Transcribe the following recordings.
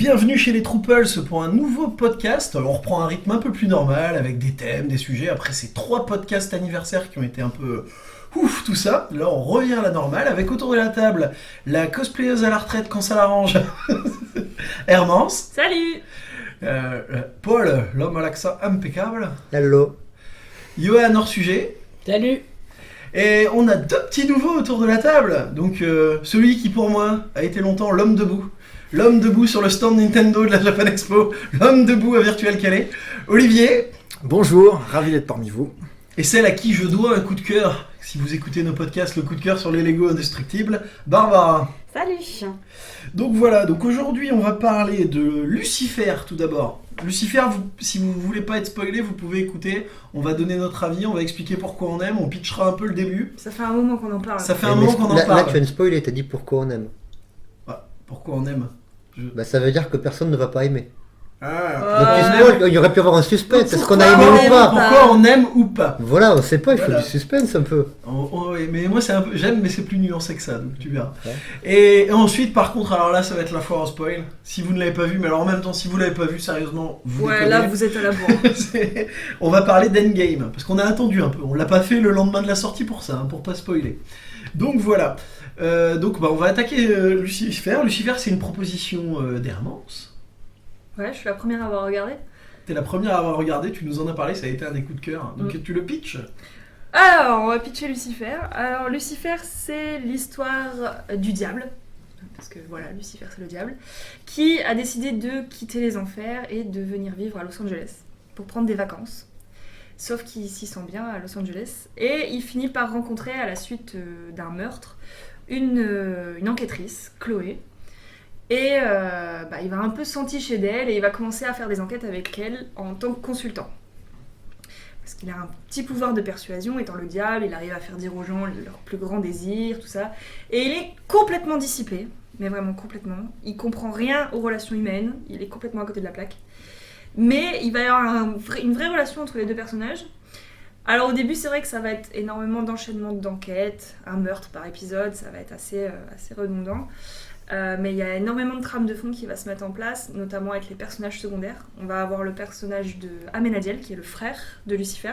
Bienvenue chez les Trouples pour un nouveau podcast. On reprend un rythme un peu plus normal avec des thèmes, des sujets. Après ces 3 podcasts anniversaires qui ont été un peu ouf, tout ça. Là, on revient à la normale avec autour de la table la cosplayeuse à la retraite quand ça l'arrange, Hermance. Salut. Paul, l'homme à l'accent impeccable. Hello. Johan hors sujet. Salut. Et on a 2 petits nouveaux autour de la table. Donc celui qui pour moi a été longtemps l'homme debout. L'homme debout sur le stand Nintendo de la Japan Expo. L'homme debout à Virtual Calais. Olivier. Bonjour, ravi d'être parmi vous. Et celle à qui je dois un coup de cœur, si vous écoutez nos podcasts, le coup de cœur sur les Lego indestructibles, Barbara. Salut. Donc voilà, donc aujourd'hui on va parler de Lucifer tout d'abord. Lucifer, si vous voulez pas être spoilé, vous pouvez écouter, on va donner notre avis, on va expliquer pourquoi on aime, on pitchera un peu le début. Ça fait un moment qu'on en parle. Ça fait un moment qu'on en parle. Là, tu viens de spoiler, t'as dit pourquoi on aime. Ah, pourquoi on aime Bah ça veut dire que personne ne va pas aimer. Ah, Donc tu spoil, il y aurait pu avoir un suspense, est-ce qu'on a pourquoi aimé on ou pas Pourquoi on aime ou pas. Voilà, on sait pas, il faut Voilà. du suspense un peu. Ouais, mais moi c'est un peu, j'aime mais c'est plus nuancé que ça, donc tu verras. Ouais. Et ensuite par contre, alors là ça va être la foire au spoil, si vous ne l'avez pas vu, mais alors en même temps si vous l'avez pas vu, sérieusement, vous Ouais, déconnez. là vous êtes à la bourre. On va parler d'Endgame, parce qu'on a attendu un peu, on l'a pas fait le lendemain de la sortie pour ça, hein, pour pas spoiler. Donc voilà, on va attaquer Lucifer. Lucifer c'est une proposition d'Hermance. Ouais, je suis la première à avoir regardé. T'es la première à avoir regardé, tu nous en as parlé, ça a été un des coups de cœur. Donc tu le pitches. Alors, on va pitcher Lucifer. Alors, Lucifer, c'est l'histoire du diable. Parce que voilà, Lucifer, c'est le diable. Qui a décidé de quitter les enfers et de venir vivre à Los Angeles pour prendre des vacances. Sauf qu'il s'y sent bien à Los Angeles. Et il finit par rencontrer, à la suite d'un meurtre, une enquêtrice, Chloé. Et il va un peu s'enticher d'elle et il va commencer à faire des enquêtes avec elle en tant que consultant. Parce qu'il a un petit pouvoir de persuasion, étant le diable, il arrive à faire dire aux gens leurs plus grands désirs, tout ça. Et il est complètement dissipé, mais vraiment complètement. Il comprend rien aux relations humaines, il est complètement à côté de la plaque. Mais il va y avoir une vraie relation entre les 2 personnages. Alors au début, c'est vrai que ça va être énormément d'enchaînements d'enquêtes, un meurtre par épisode, ça va être assez redondant. Mais il y a énormément de trames de fond qui va se mettre en place, notamment avec les personnages secondaires. On va avoir le personnage de Amenadiel, qui est le frère de Lucifer,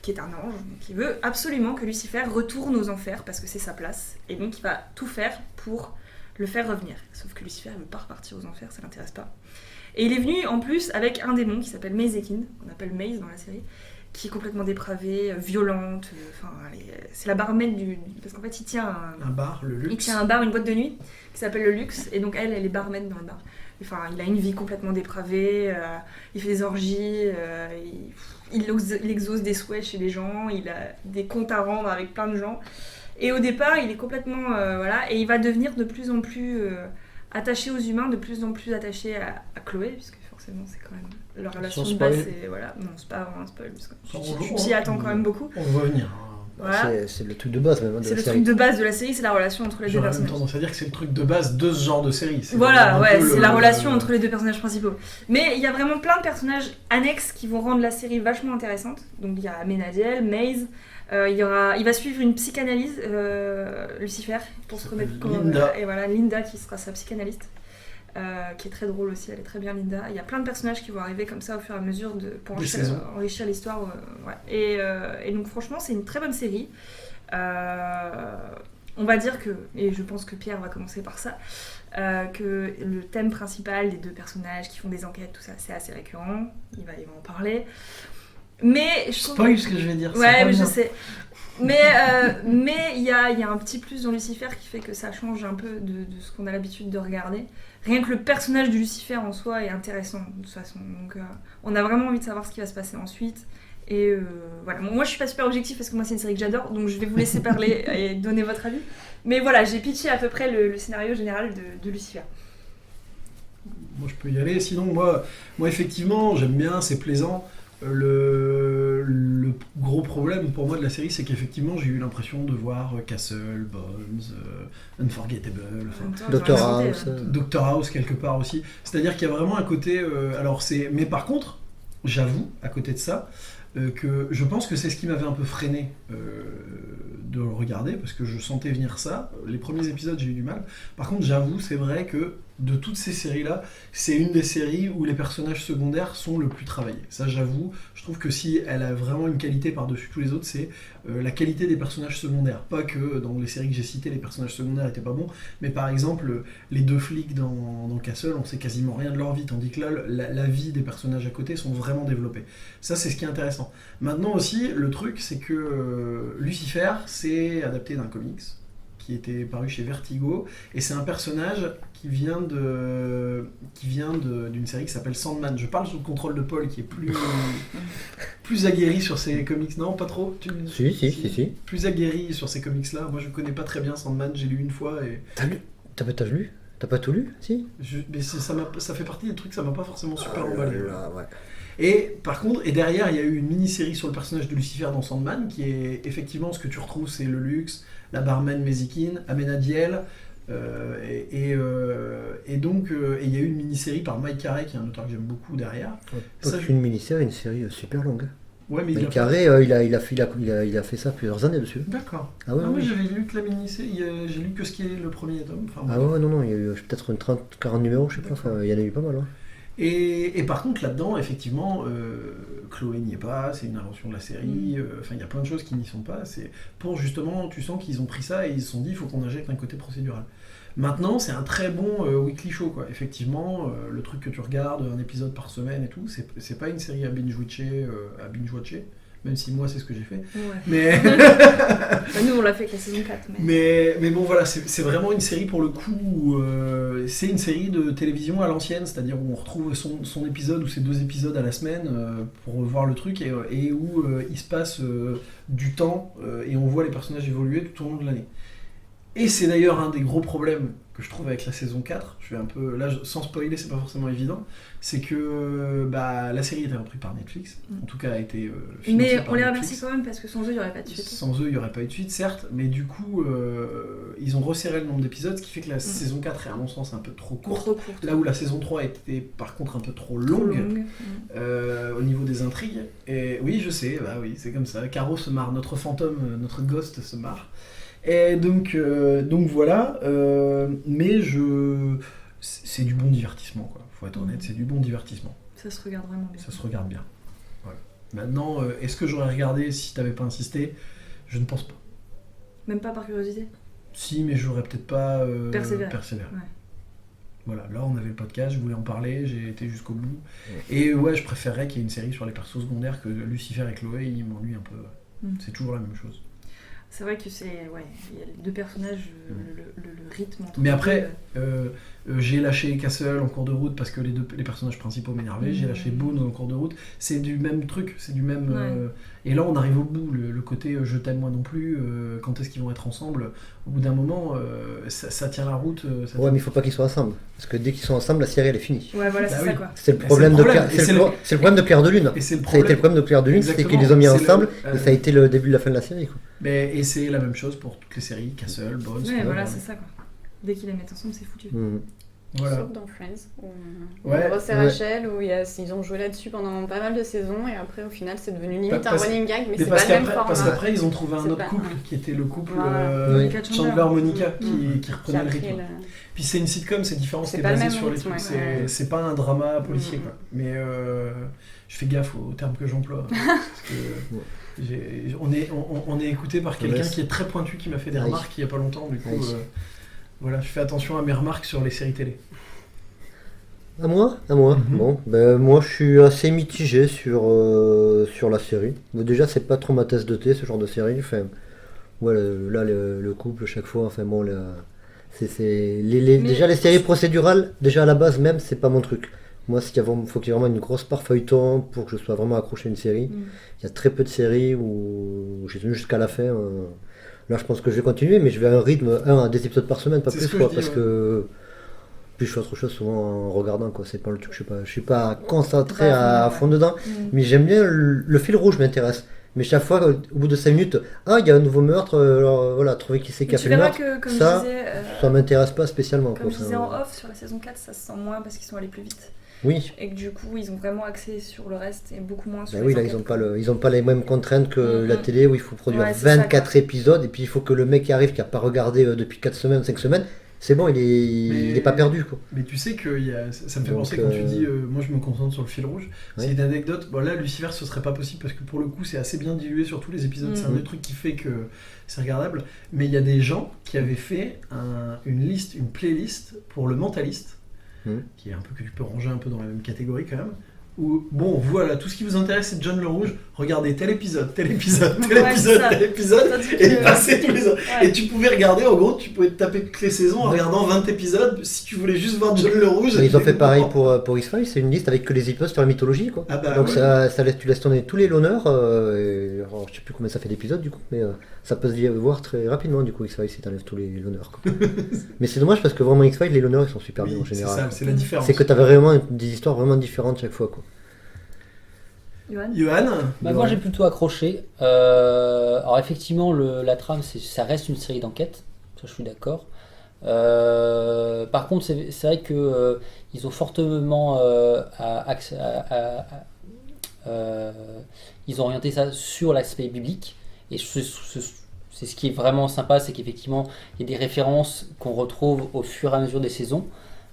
qui est un ange, qui veut absolument que Lucifer retourne aux enfers, parce que c'est sa place, et donc il va tout faire pour le faire revenir. Sauf que Lucifer ne veut pas repartir aux enfers, ça l'intéresse pas. Et il est venu en plus avec un démon qui s'appelle Mazekin, on appelle Maze dans la série, qui est complètement dépravée, violente, c'est la barmaid parce qu'en fait il tient Un bar, le luxe. il tient un bar, une boîte de nuit qui s'appelle le Luxe, et donc elle est barmaid dans le bar. Enfin, il a une vie complètement dépravée, il fait des orgies, il exauce des souhaits chez les gens, il a des comptes à rendre avec plein de gens. Et au départ, il est complètement et il va devenir de plus en plus attaché aux humains, de plus en plus attaché à Chloé, puisque forcément c'est quand même leur relation de base. Non, c'est pas vraiment un spoil, parce que tu t'y attends quand même beaucoup. On va revenir. Voilà. C'est le truc de base même de C'est la le série. truc de base de la série, c'est la relation entre les 2 J'aurais même personnages. tendance à dire que c'est le truc de base de ce genre de série. C'est Voilà, vraiment un peu c'est la relation entre les 2 personnages principaux. Mais il y a vraiment plein de personnages annexes qui vont rendre la série vachement intéressante. Donc il y a Amenadiel, Maze, il va suivre une psychanalyse, Lucifer, pour se remettre Linda. Et voilà, Linda qui sera sa psychanalyste. Qui est très drôle aussi, elle est très bien Linda. Il y a plein de personnages qui vont arriver comme ça au fur et à mesure pour enrichir l'histoire. Et donc franchement c'est une très bonne série. On va dire que, et je pense que Pierre va commencer par ça, que le thème principal des 2 personnages qui font des enquêtes, tout ça, c'est assez récurrent, il va en parler. Mais je trouve... Spoil ce que je vais dire. Ouais, mais je sais. Mais il y a un petit plus dans Lucifer qui fait que ça change un peu de ce qu'on a l'habitude de regarder. Rien que le personnage de Lucifer en soi est intéressant de toute façon. Donc on a vraiment envie de savoir ce qui va se passer ensuite. Et voilà. Bon, moi je suis pas super objectif parce que moi c'est une série que j'adore, donc je vais vous laisser parler et donner votre avis. Mais voilà, j'ai pitché à peu près le scénario général de Lucifer. Moi je peux y aller, sinon moi effectivement j'aime bien, c'est plaisant. Le gros problème pour moi de la série, c'est qu'effectivement j'ai eu l'impression de voir Castle, Bones, Unforgettable, Dr House. Dr House quelque part aussi. C'est-à-dire qu'il y a vraiment un côté... Mais par contre, j'avoue, à côté de ça, que je pense que c'est ce qui m'avait un peu freiné de le regarder, parce que je sentais venir ça. Les premiers épisodes, j'ai eu du mal. Par contre, j'avoue, c'est vrai que de toutes ces séries-là, c'est une des séries où les personnages secondaires sont le plus travaillés. Ça, j'avoue, je trouve que si elle a vraiment une qualité par-dessus tous les autres, c'est la qualité des personnages secondaires. Pas que dans les séries que j'ai citées, les personnages secondaires étaient pas bons, mais par exemple, les 2 flics dans Castle, on sait quasiment rien de leur vie, tandis que là, la vie des personnages à côté sont vraiment développés. Ça, c'est ce qui est intéressant. Maintenant aussi, le truc, c'est que Lucifer, c'est adapté d'un comics qui était paru chez Vertigo, et c'est un personnage qui vient d'une série qui s'appelle Sandman. Je parle sous le contrôle de Paul, qui est plus aguerri sur ces comics. Non, pas trop. Si. Plus aguerri sur ces comics-là. Moi, je connais pas très bien Sandman, j'ai lu une fois. Et... T'as lu ? T'as pas tout lu ? Si. Mais ça fait partie des trucs, ça m'a pas forcément super emballé. Ouais. Et par contre, derrière, il y a eu une mini-série sur le personnage de Lucifer dans Sandman, qui est effectivement ce que tu retrouves, c'est le luxe, la barman Mezikin, Amenadiel, et donc il y a eu une mini-série par Mike Carey, qui est un auteur que j'aime beaucoup derrière. Une mini-série, une série super longue. Ouais, mais Mike Carey, il a fait ça plusieurs années dessus. D'accord. Ah ouais, oui, j'avais lu que la mini-série, j'ai lu que ce qui est le premier tome. Non, il y a eu peut-être 30-40 numéros, je sais pas, il y en a eu pas mal. Et par contre, là-dedans, effectivement, Chloé n'y est pas, c'est une invention de la série, il y a plein de choses qui n'y sont pas. C'est pour justement, tu sens qu'ils ont pris ça et ils se sont dit, il faut qu'on injecte un côté procédural. Maintenant, c'est un très bon weekly show, quoi. Effectivement, le truc que tu regardes, un épisode par semaine et tout, c'est pas une série à binge-watcher, même si moi c'est ce que j'ai fait. Ouais. Mais nous on l'a fait avec la saison 4. Mais bon voilà, c'est vraiment une série pour le coup, c'est une série de télévision à l'ancienne, c'est-à-dire où on retrouve son épisode ou ses 2 épisodes à la semaine pour voir le truc et où il se passe du temps et on voit les personnages évoluer tout au long de l'année. Et c'est d'ailleurs un des gros problèmes que je trouve avec la saison 4, je suis un peu là sans spoiler, c'est pas forcément évident, c'est que la série a été reprise par Netflix, en tout cas a été financée mais par on les Netflix. remercie quand même parce que sans eux il n'y aurait pas de suite. Sans eux il n'y aurait pas eu de suite, certes, mais du coup ils ont resserré le nombre d'épisodes, ce qui fait que la saison 4 est à mon sens un peu trop courte. Là où la saison 3 était par contre un peu trop longue. Au niveau des intrigues. Et oui, je sais, oui, c'est comme ça. Caro se marre, notre fantôme, notre ghost se marre. Et donc voilà, mais c'est du bon divertissement, quoi. Faut être honnête, c'est du bon divertissement. Ça se regarde vraiment bien. Ça se regarde bien. Voilà. Maintenant, est-ce que j'aurais regardé si t'avais pas insisté ? Je ne pense pas. Même pas par curiosité ? Si, mais j'aurais peut-être pas persévéré. Ouais. Voilà, là on avait le podcast, je voulais en parler, j'ai été jusqu'au bout. Et ouais, je préférerais qu'il y ait une série sur les persos secondaires que Lucifer et Chloé, ils m'ennuient un peu. C'est toujours la même chose. C'est vrai que il y a les 2 personnages, le rythme entre mais après, j'ai lâché Castle en cours de route parce que les personnages principaux m'énervaient, j'ai lâché Boone en cours de route, c'est du même truc, c'est du même... et là on arrive au bout, le côté je t'aime moi non plus, quand est-ce qu'ils vont être ensemble, au bout d'un moment, ça tient la route. Mais il faut pas qu'ils soient ensemble, parce que dès qu'ils sont ensemble, la série elle est finie. Ouais, voilà, c'est ça quoi. C'est le problème de Claire de Lune. Ça a été le problème de Claire de Lune, c'est qu'ils les ont mis ensemble, et ça a été le début de la fin de la série, quoi. Et c'est la même chose pour toutes les séries, Castle, Bones... Ouais, voilà, c'est ça quoi. Dès qu'ils les mettent ensemble, c'est foutu. Voilà. Sauf dans Friends, où Ross et Rachel, où ils ont joué là-dessus pendant pas mal de saisons, et après au final c'est devenu limite un running gag, mais c'est pas le même format. Parce qu'après ils ont trouvé un autre couple, qui était le couple Chandler-Monica, qui reprenait le rythme. Puis c'est une sitcom, c'est différent, c'est basé sur les trucs, c'est pas un drama policier, quoi. Mais je fais gaffe aux termes que j'emploie, parce que... On est écouté par quelqu'un qui est très pointu, qui m'a fait des remarques il y a pas longtemps, du coup voilà, je fais attention à mes remarques sur les séries télé. À moi. Bon, moi je suis assez mitigé sur la série. Mais déjà c'est pas trop ma tasse de thé ce genre de série. Enfin, là le couple chaque fois, déjà les séries procédurales, déjà à la base même c'est pas mon truc. Moi, faut qu'il y ait vraiment une grosse part feuilleton pour que je sois vraiment accroché à une série. Il y a très peu de séries où j'ai tenu jusqu'à la fin. Là, je pense que je vais continuer, mais je vais à un rythme à des épisodes par semaine, pas plus, parce que puis je fais autre chose souvent en regardant, quoi. C'est pas le truc, je suis pas concentré à fond dedans, mais j'aime bien le fil rouge m'intéresse. Mais chaque fois, au bout de 5 minutes, il y a un nouveau meurtre, alors voilà, trouver qui c'est qui a fait le meurtre, ça m'intéresse pas spécialement. Comme je disais en off, sur la saison 4, ça se sent moins parce qu'ils sont allés plus vite. Oui. Et que du coup, ils ont vraiment axé sur le reste et beaucoup moins sur les enquêtes. Ils ont pas les mêmes contraintes que la télé où il faut produire 24 épisodes et puis il faut que le mec qui arrive, qui a pas regardé depuis 4 semaines, 5 semaines, c'est bon, il est pas perdu, quoi. Mais tu sais que ça me fait Donc, penser quand tu dis moi je me concentre sur le fil rouge. Ouais. C'est une anecdote. Bon, là, Lucifer, ce serait pas possible parce que pour le coup, c'est assez bien dilué sur tous les épisodes. C'est un des trucs qui fait que c'est regardable. Mais il y a des gens qui avaient fait une playlist pour le Mentaliste, qui est un peu que tu peux ranger un peu dans la même catégorie quand même. Où, bon, voilà, tout ce qui vous intéresse, c'est John le Rouge. Regardez tel épisode, tel épisode, tel épisode, et il passait tous les ans. Ouais. Et tu pouvais regarder, en gros, tu pouvais te taper toutes les saisons en regardant 20 épisodes si tu voulais juste voir John le Rouge. Ils ont fait pareil pour X-Files, c'est une liste avec que les épisodes sur la mythologie, quoi. Ah bah, donc tu laisses tourner tous les l'honneur. Alors, je sais plus combien ça fait d'épisodes, du coup, mais ça peut se voir très rapidement, du coup, X-Files, si t'enlèves tous les l'honneur. Mais c'est dommage parce que vraiment, X-Files, les l'honneur, ils sont super bien en général. C'est ça, c'est la différence. C'est que t'avais vraiment des histoires vraiment différentes chaque fois, quoi. Yoann Moi j'ai plutôt accroché. Alors effectivement la trame ça reste une série d'enquêtes, ça je suis d'accord. Par contre c'est vrai que ils ont fortement ils ont orienté ça sur l'aspect biblique et c'est ce qui est vraiment sympa, c'est qu'effectivement il y a des références qu'on retrouve au fur et à mesure des saisons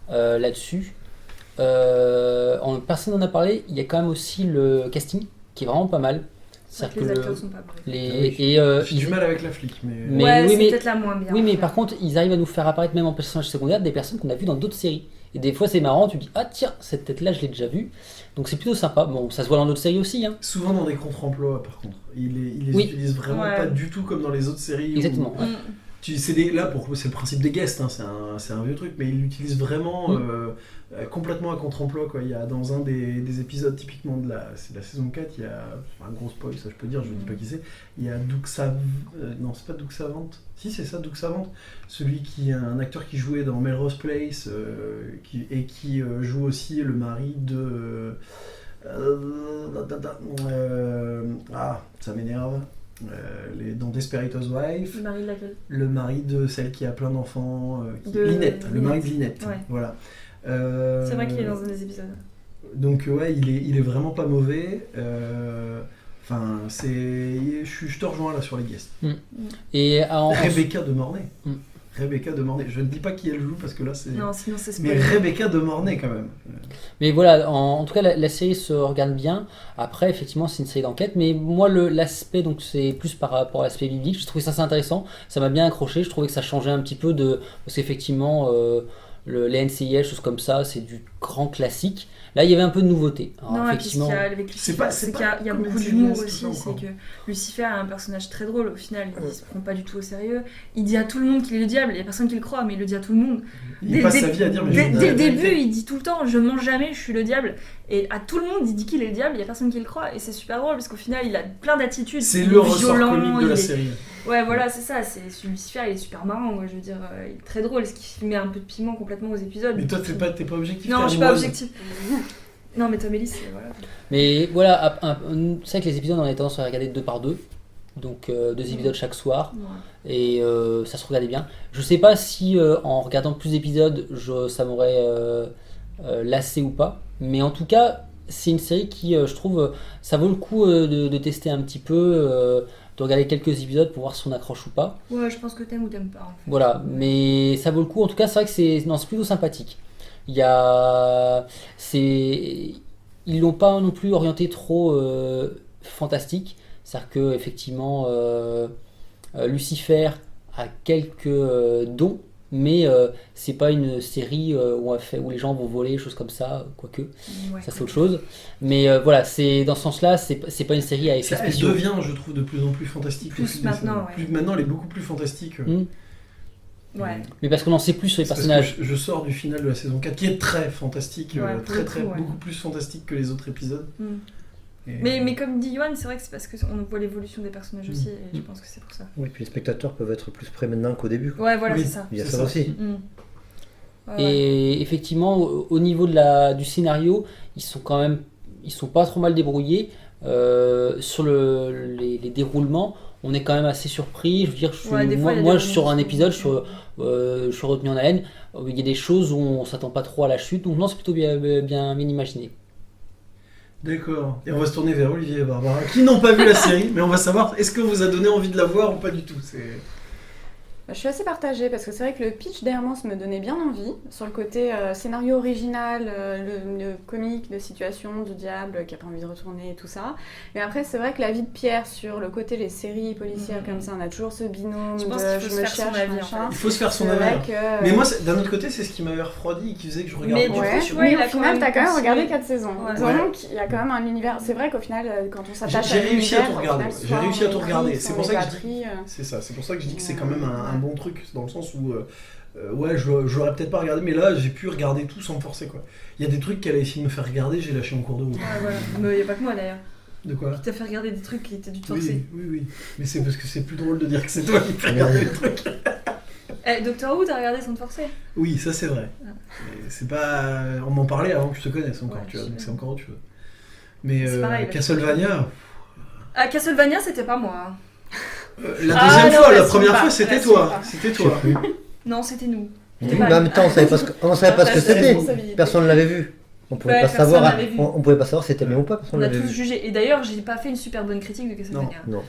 là-dessus. Personne n'en a parlé, il y a quand même aussi le casting qui est vraiment pas mal. Que les acteurs sont pas J'ai du mal avec la flic, mais ouais, c'est peut-être la moins bien. Oui, mais par contre, ils arrivent à nous faire apparaître même en personnages secondaires des personnes qu'on a vues dans d'autres séries. Et des fois, c'est marrant, tu dis ah tiens, cette tête-là, je l'ai déjà vue. Donc c'est plutôt sympa. Bon, ça se voit dans d'autres séries aussi. Hein. Souvent dans des contre-emplois, par contre. Ils les utilisent vraiment pas du tout comme dans les autres séries. Exactement. Là, c'est le principe des guests, hein, c'est un vieux truc, mais ils l'utilisent vraiment complètement à contre-emploi, quoi. Il y a dans un des épisodes, typiquement c'est de la saison 4, il y a un gros spoil, ça je peux dire, je ne dis pas qui c'est. Il y a non, c'est pas Doug Savant. Si, c'est ça, Doug Savant. Celui qui est un acteur qui jouait dans Melrose Place qui joue aussi le mari de. Ça m'énerve. Dans Desperate Housewives. Le mari de laquelle ? Le mari de celle qui a plein d'enfants. Lynette, le mari de Lynette. Ouais. Voilà. C'est vrai qu'il est dans un des épisodes. Donc ouais, il est vraiment pas mauvais. Enfin, je te rejoins là sur les guests. Et Rebecca de Mornay. Rebecca de Mornay. Je ne dis pas qui elle joue parce que là c'est. Non, sinon c'est spoil. Mais Rebecca de Mornay quand même. Mais voilà, en tout cas la série se regarde bien. Après, effectivement, c'est une série d'enquête. Mais moi, l'aspect, donc c'est plus par rapport à l'aspect biblique. Je trouvais ça assez intéressant. Ça m'a bien accroché. Je trouvais que ça changeait un petit peu parce qu'effectivement, les NCIS, choses comme ça, c'est du grand classique. Là, il y avait un peu de nouveauté. Alors, non, effectivement, et puis ce qu'il y a avec Lucifer, c'est qu'il y a beaucoup d'humour aussi. C'est que Lucifer est un personnage très drôle. Au final, il se prend pas du tout au sérieux. Il dit à tout le monde qu'il est le diable. Il y a personne qui le croit, mais il le dit à tout le monde. Il passe sa vie à dire. Dès le début, il dit tout le temps, je mange jamais, je suis le diable. Et à tout le monde, il dit qu'il est le diable. Il y a personne qui le croit. Et c'est super drôle parce qu'au final, il a plein d'attitudes. C'est le ressort comique de la série. Ouais, voilà, c'est ça. Lucifer, il est super marrant. Moi, je veux dire, il est très drôle. Ce qui met un peu de piment complètement aux épisodes. Mais toi, t'es pas objectif. Non, je suis pas objectif. Non, mais Tom Ellis, voilà. Mais voilà, c'est vrai que les épisodes, on a tendance à regarder 2 par 2. Donc 2 épisodes chaque soir. Ouais. Et ça se regardait bien. Je sais pas si en regardant plus d'épisodes, ça m'aurait lassé ou pas. Mais en tout cas, c'est une série qui, je trouve, ça vaut le coup de tester un petit peu. De regarder quelques épisodes pour voir si on accroche ou pas. Ouais, je pense que t'aimes ou t'aimes pas. En fait. Voilà, mais ça vaut le coup. En tout cas, c'est vrai que c'est plutôt sympathique. Ils l'ont pas non plus orienté trop fantastique. C'est-à-dire que effectivement, Lucifer a quelques dons, mais c'est pas une série où les gens vont voler, choses comme ça, quoique ça c'est autre chose. Mais voilà, c'est dans ce sens-là, c'est pas une série à effets spéciaux. Elle devient, je trouve, de plus en plus fantastique. Maintenant, maintenant, elle est beaucoup plus fantastique. Ouais. Mais parce qu'on en sait plus sur les personnages. Je sors du final de la saison 4 qui est très fantastique, beaucoup plus fantastique que les autres épisodes. Mais comme dit Yoann, c'est vrai que c'est parce qu'on voit l'évolution des personnages aussi, et je pense que c'est pour ça. Oui, puis les spectateurs peuvent être plus près maintenant qu'au début. Ouais, voilà, c'est ça. Il y a ça aussi. Et effectivement, au niveau du scénario, ils sont pas trop mal débrouillés. Sur les déroulements, on est quand même assez surpris. Je veux dire, moi sur un épisode, je suis retenu en haleine. Il y a des choses où on s'attend pas trop à la chute, donc non, c'est plutôt bien imaginé. D'accord. Et on va se tourner vers Olivier et Barbara, qui n'ont pas vu la série, mais on va savoir, est-ce que vous a donné envie de la voir ou pas du tout. Je suis assez partagée parce que c'est vrai que le pitch d'Hermance me donnait bien envie sur le côté scénario original, le comique de situation du diable qui a pas envie de retourner et tout ça. Mais après c'est vrai que la vie de Pierre sur le côté les séries policières comme ça, on a toujours ce binôme je pense qu'il faut se faire son avis, en fait. Il faut se faire son avis. Mais moi d'un autre côté c'est ce qui m'avait refroidi et qui faisait que je regardais. Mais du coup, tu vois, mais il au a final t'as quand même regardé continué. 4 saisons. Ouais. Donc il y a quand même un univers. C'est vrai qu'au final quand on s'attache J'ai à réussi à l'univers, tout regarder. au final, J'ai réussi à tout soit on regarder. écrit, C'est soit pour on ça est que pas je dis. pris, C'est ça. C'est pour ça que je dis que c'est quand même un bon truc dans le sens où j'aurais peut-être pas regardé, mais là j'ai pu regarder tout sans me forcer quoi. Il y a des trucs qu'elle a essayé de me faire regarder, j'ai lâché en cours de route. Ouais, voilà. Mais il n'y a pas que moi d'ailleurs. De quoi? Qui t'a fait regarder des trucs qui étaient dû te forcer. Oui. Mais c'est parce que c'est plus drôle de dire que c'est toi qui fais regarder les trucs. Doctor Who, t'as regardé sans te forcer? Oui, ça c'est vrai. Mais c'est pas. On m'en parlait avant que je te connaisse encore, Ouais, tu vois, je donc sais. c'est encore autre chose. Mais C'est pareil, là, Castlevania. Ah, Castlevania, c'était pas moi. La Ah, deuxième non, fois, la l'assume première pas, fois, c'était l'assume toi. pas. C'était Je sais toi. plus. Non, c'était nous. Mais en même temps, on savait pas ce que c'était. Personne ne l'avait vu. On pouvait Ouais, pas personne savoir. l'avait vu. On pouvait pas savoir si c'était bien ou pas. Personne On a l'avait tous vu. jugé. Et d'ailleurs, j'ai pas fait une super bonne critique de Castlevania. Non.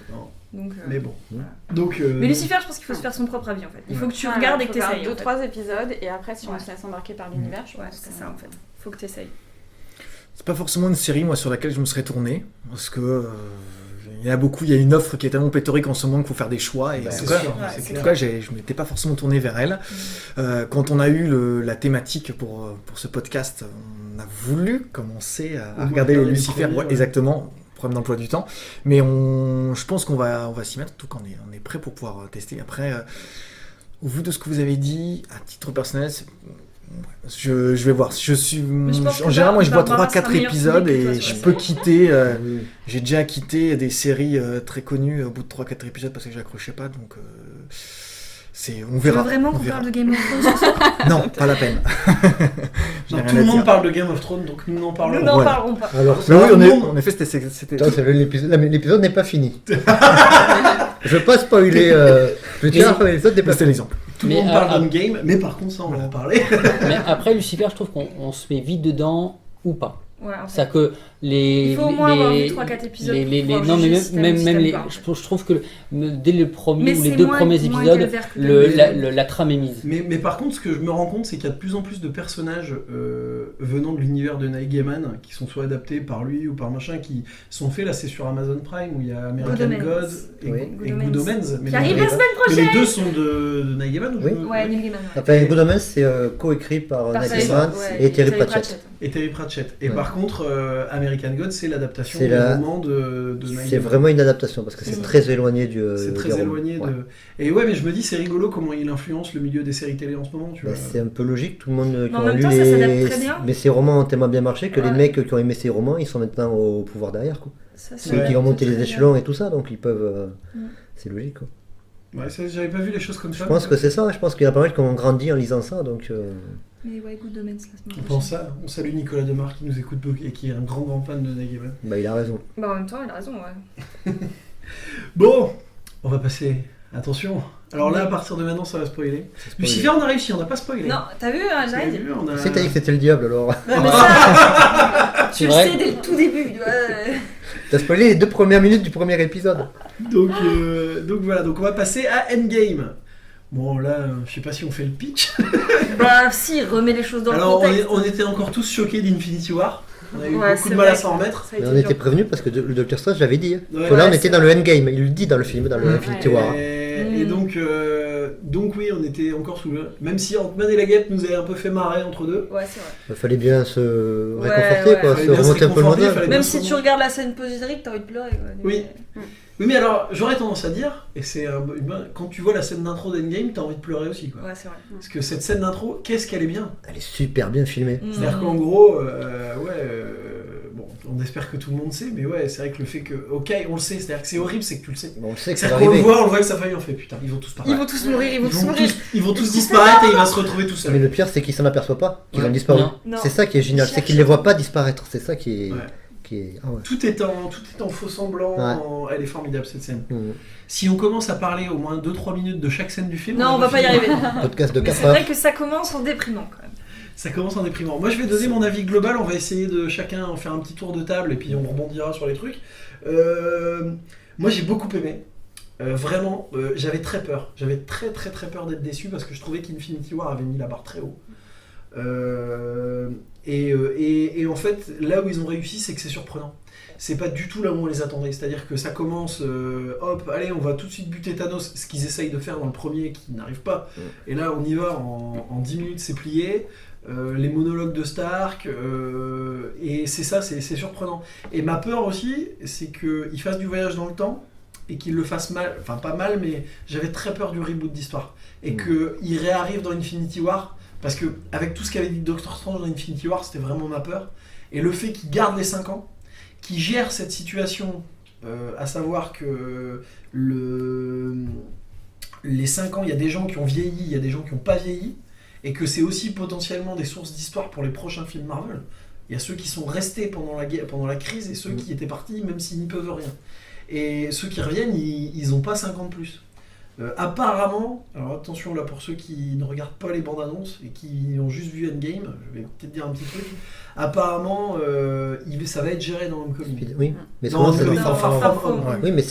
Donc, Mais bon. voilà. Donc. Mais Lucifer, je pense qu'il faut se faire son propre avis en fait. Il faut que tu Ouais, regardes et faut que faire t'essayes. en fait. 2-3 épisodes et après si on Ouais. se laisse embarquer par l'univers, je Ouais, pense c'est que- ça en fait. Faut que t'essayes. C'est pas forcément une série moi sur laquelle je me serais tourné parce que il y en a beaucoup, il y a une offre qui est tellement pléthorique en ce moment qu'il faut faire des choix et C'est en tout cas, sûr, ouais, c'est en clair. tout cas, je m'étais pas forcément tourné vers elle. Quand on a eu la thématique pour ce podcast, on a voulu commencer à regarder les regarder Lucifer, les premiers, ouais. exactement, problème d'emploi du temps. Mais je pense qu'on va s'y mettre, en tout cas on est prêt pour pouvoir tester. Après, au vu de ce que vous avez dit, à titre personnel, je vais voir. je pense En que général, moi je vois Barbara 3-4 sera meilleur épisodes public que toi et sur je la peux série. quitter. Oui. J'ai déjà quitté des séries très connues au bout de 3-4 épisodes parce que j'accrochais pas, donc on Tu veux verra. vraiment on qu'on verra. parle de Game of Thrones ce soir? Non, pas la peine. Je n'ai Non, rien tout le à monde dire. parle de Game of Thrones, donc nous n'en Nous parlons n'en pas. Voilà. parlerons pas. Alors, Mais oui, tout le monde- en effet, c'était. Attends, l'épisode n'est pas fini. Je veux pas spoiler. Plus Mais- tard, l'épisode n'est pas C'était fini. l'exemple. Tout le Mais monde à- parle d'Endgame, mais par contre, ça, on va en parler. Mais après, Lucifer, je trouve qu'on se met vite dedans ou pas. Ouais, en fait. C'est-à-dire que les. Il faut au moins avoir vu 3-4 épisodes pour pouvoir non, mais juger si t'aimes même ou si t'aimes les. pas, en fait. Je trouve que dès le premier Mais ou les c'est 2 moins- premiers moins épisodes, calvaire que le deuxième. la trame est mise. Mais par contre, ce que je me rends compte, c'est qu'il y a de plus en plus de personnages venant de l'univers de Neil Gaiman qui sont soit adaptés par lui ou par machin, qui sont faits. Là, c'est sur Amazon Prime où il y a American Good Omens. God et, Oui. et Good Good Omens. Omens. Qui arrive la semaine mais prochaine. les deux sont de Neil Gaiman ou Oui. Ouais, Neil Gaiman. Ouais. Enfin, Good Omens, c'est coécrit par Par Neil Terry- Gaiman ouais, et Terry Pratchett. et Terry Pratchett. Et Ouais. par contre, American God, c'est l'adaptation C'est du la- roman de Neil C'est Gaiman. vraiment une adaptation parce que c'est Mm. très éloigné du. C'est des très romans. éloigné Ouais. de. Et ouais, mais je me dis, c'est rigolo comment il influence le milieu des séries télé en ce moment, tu Bah, vois. c'est un peu logique, tout le monde qui en a même lu temps, ça s'adapte très bien. Mais ces romans ont tellement bien marché que les Ouais. mecs qui ont aimé ces romans, ils sont maintenant au pouvoir derrière. Quoi. Ça, Ceux Ouais. qui ont monté c'est les très échelons et tout ça, donc ils peuvent. Mm. C'est logique. Quoi. Ouais, j'avais pas vu les choses comme ça. Je pense que c'est ça, je pense qu'il y a pas mal qui ont grandi en lisant ça. Donc, bien. Mais ouais, Good Omens la semaine On prochaine. pense ça. On salue Nicolas Demar qui nous écoute beaucoup et qui est un grand fan de Neil Gaiman. bah, il a raison. Bah en même temps, il a raison, ouais. Bon, on va passer. Attention. Alors là, à partir de maintenant, ça va spoiler. Lucifer, on a réussi, on n'a pas spoilé. Non, t'as vu, hein, Vous avez j'arrive. vu, on a... C'est t'as dit que c'était le diable alors. Ouais, mais ça, tu C'est le vrai. sais dès le tout début. Tu vois. T'as spoilé les 2 premières minutes du premier épisode. donc voilà, donc on va passer à Endgame. Bon là, je sais pas si on fait le pitch. Bah si, remets les choses dans Alors le contexte. on était encore tous choqués d'Infinity War. On a eu Ouais, beaucoup c'est de mal à vrai s'en que remettre. ça a Mais été on dur. était prévenus parce que le Docteur Strange l'avait dit. Ouais. Que là, on Ouais, était c'est dans le endgame. Il le dit dans le film, dans le Ouais. Infinity War. Et donc oui, on était encore sous le... Même si Ant-Man et la Guêpe nous avaient un peu fait marrer entre deux. Ouais, c'est vrai. Il fallait bien se Ouais, réconforter, ouais. quoi, Fallait se bien se remonter un peu le réconforter, moral. fallait- Même bien si sûr. tu regardes la scène post-générique, t'as envie de pleurer. Quoi. Oui. Oui, mais alors j'aurais tendance à dire, et c'est quand tu vois la scène d'intro d'Endgame, t'as envie de pleurer aussi, quoi. Ouais, c'est vrai. Parce que cette scène d'intro, qu'est-ce qu'elle est bien. Elle est super bien filmée. C'est-à-dire qu'en gros, bon, on espère que tout le monde sait, mais ouais, c'est vrai que le fait que, ok, on le sait, c'est-à-dire que c'est horrible, c'est que tu le sais. Bon, on sait que ça va C'est-à-dire qu'on le arriver. voit, on le voit avec sa famille, on fait putain, ils vont tous Ils paraître. vont tous mourir, ils vont tous mourir. Ils vont tous disparaître et il va se retrouver tout seul. Mais le pire, c'est qu'ils s'en aperçoivent pas, qu'ils Ouais. ont disparu. Non. Non. C'est ça qui est génial, Ils c'est qu'ils les voient pas disparaître. C'est ça qui est. Ouais. Ah ouais. Tout est en faux semblant, Ouais. elle est formidable cette scène. Mmh. Si on commence à parler au moins 2-3 minutes de chaque scène du film, Non, on va pas y finir. arriver. Podcast de Mais 4 c'est heures. vrai que ça commence en déprimant quand même. Ça commence en déprimant. Moi je vais donner mon avis global, on va essayer de chacun en faire un petit tour de table et puis on rebondira sur les trucs. Moi j'ai beaucoup aimé. Vraiment, j'avais très peur. J'avais très très très peur d'être déçu parce que je trouvais qu'Infinity War avait mis la barre très haut. Et en fait, là où ils ont réussi, c'est que c'est surprenant. C'est pas du tout là où on les attendait. C'est-à-dire que ça commence, hop, allez, on va tout de suite buter Thanos, ce qu'ils essayent de faire dans le premier qui n'arrive pas. Et là, on y va, en 10 minutes, c'est plié. Les monologues de Stark, et c'est ça, c'est surprenant. Et ma peur aussi, c'est qu'il fasse du voyage dans le temps et qu'il le fasse mal, enfin pas mal, mais j'avais très peur du reboot d'histoire. Et qu'il réarrive dans Infinity War, parce que avec tout ce qu'avait dit Doctor Strange dans Infinity War, c'était vraiment ma peur. Et le fait qu'il garde les 5 ans, qu'il gère cette situation, à savoir que les 5 ans, il y a des gens qui ont vieilli, il y a des gens qui n'ont pas vieilli, et que c'est aussi potentiellement des sources d'histoire pour les prochains films Marvel. Il y a ceux qui sont restés pendant la crise et ceux qui étaient partis même s'ils n'y peuvent rien. Et ceux qui reviennent, ils n'ont pas 50 plus. Apparemment, alors attention là pour ceux qui ne regardent pas les bandes annonces et qui ont juste vu Endgame, je vais peut-être dire un petit truc. Apparemment, ça va être géré dans Homecoming. Oui, mais Non, souvent, oui, mais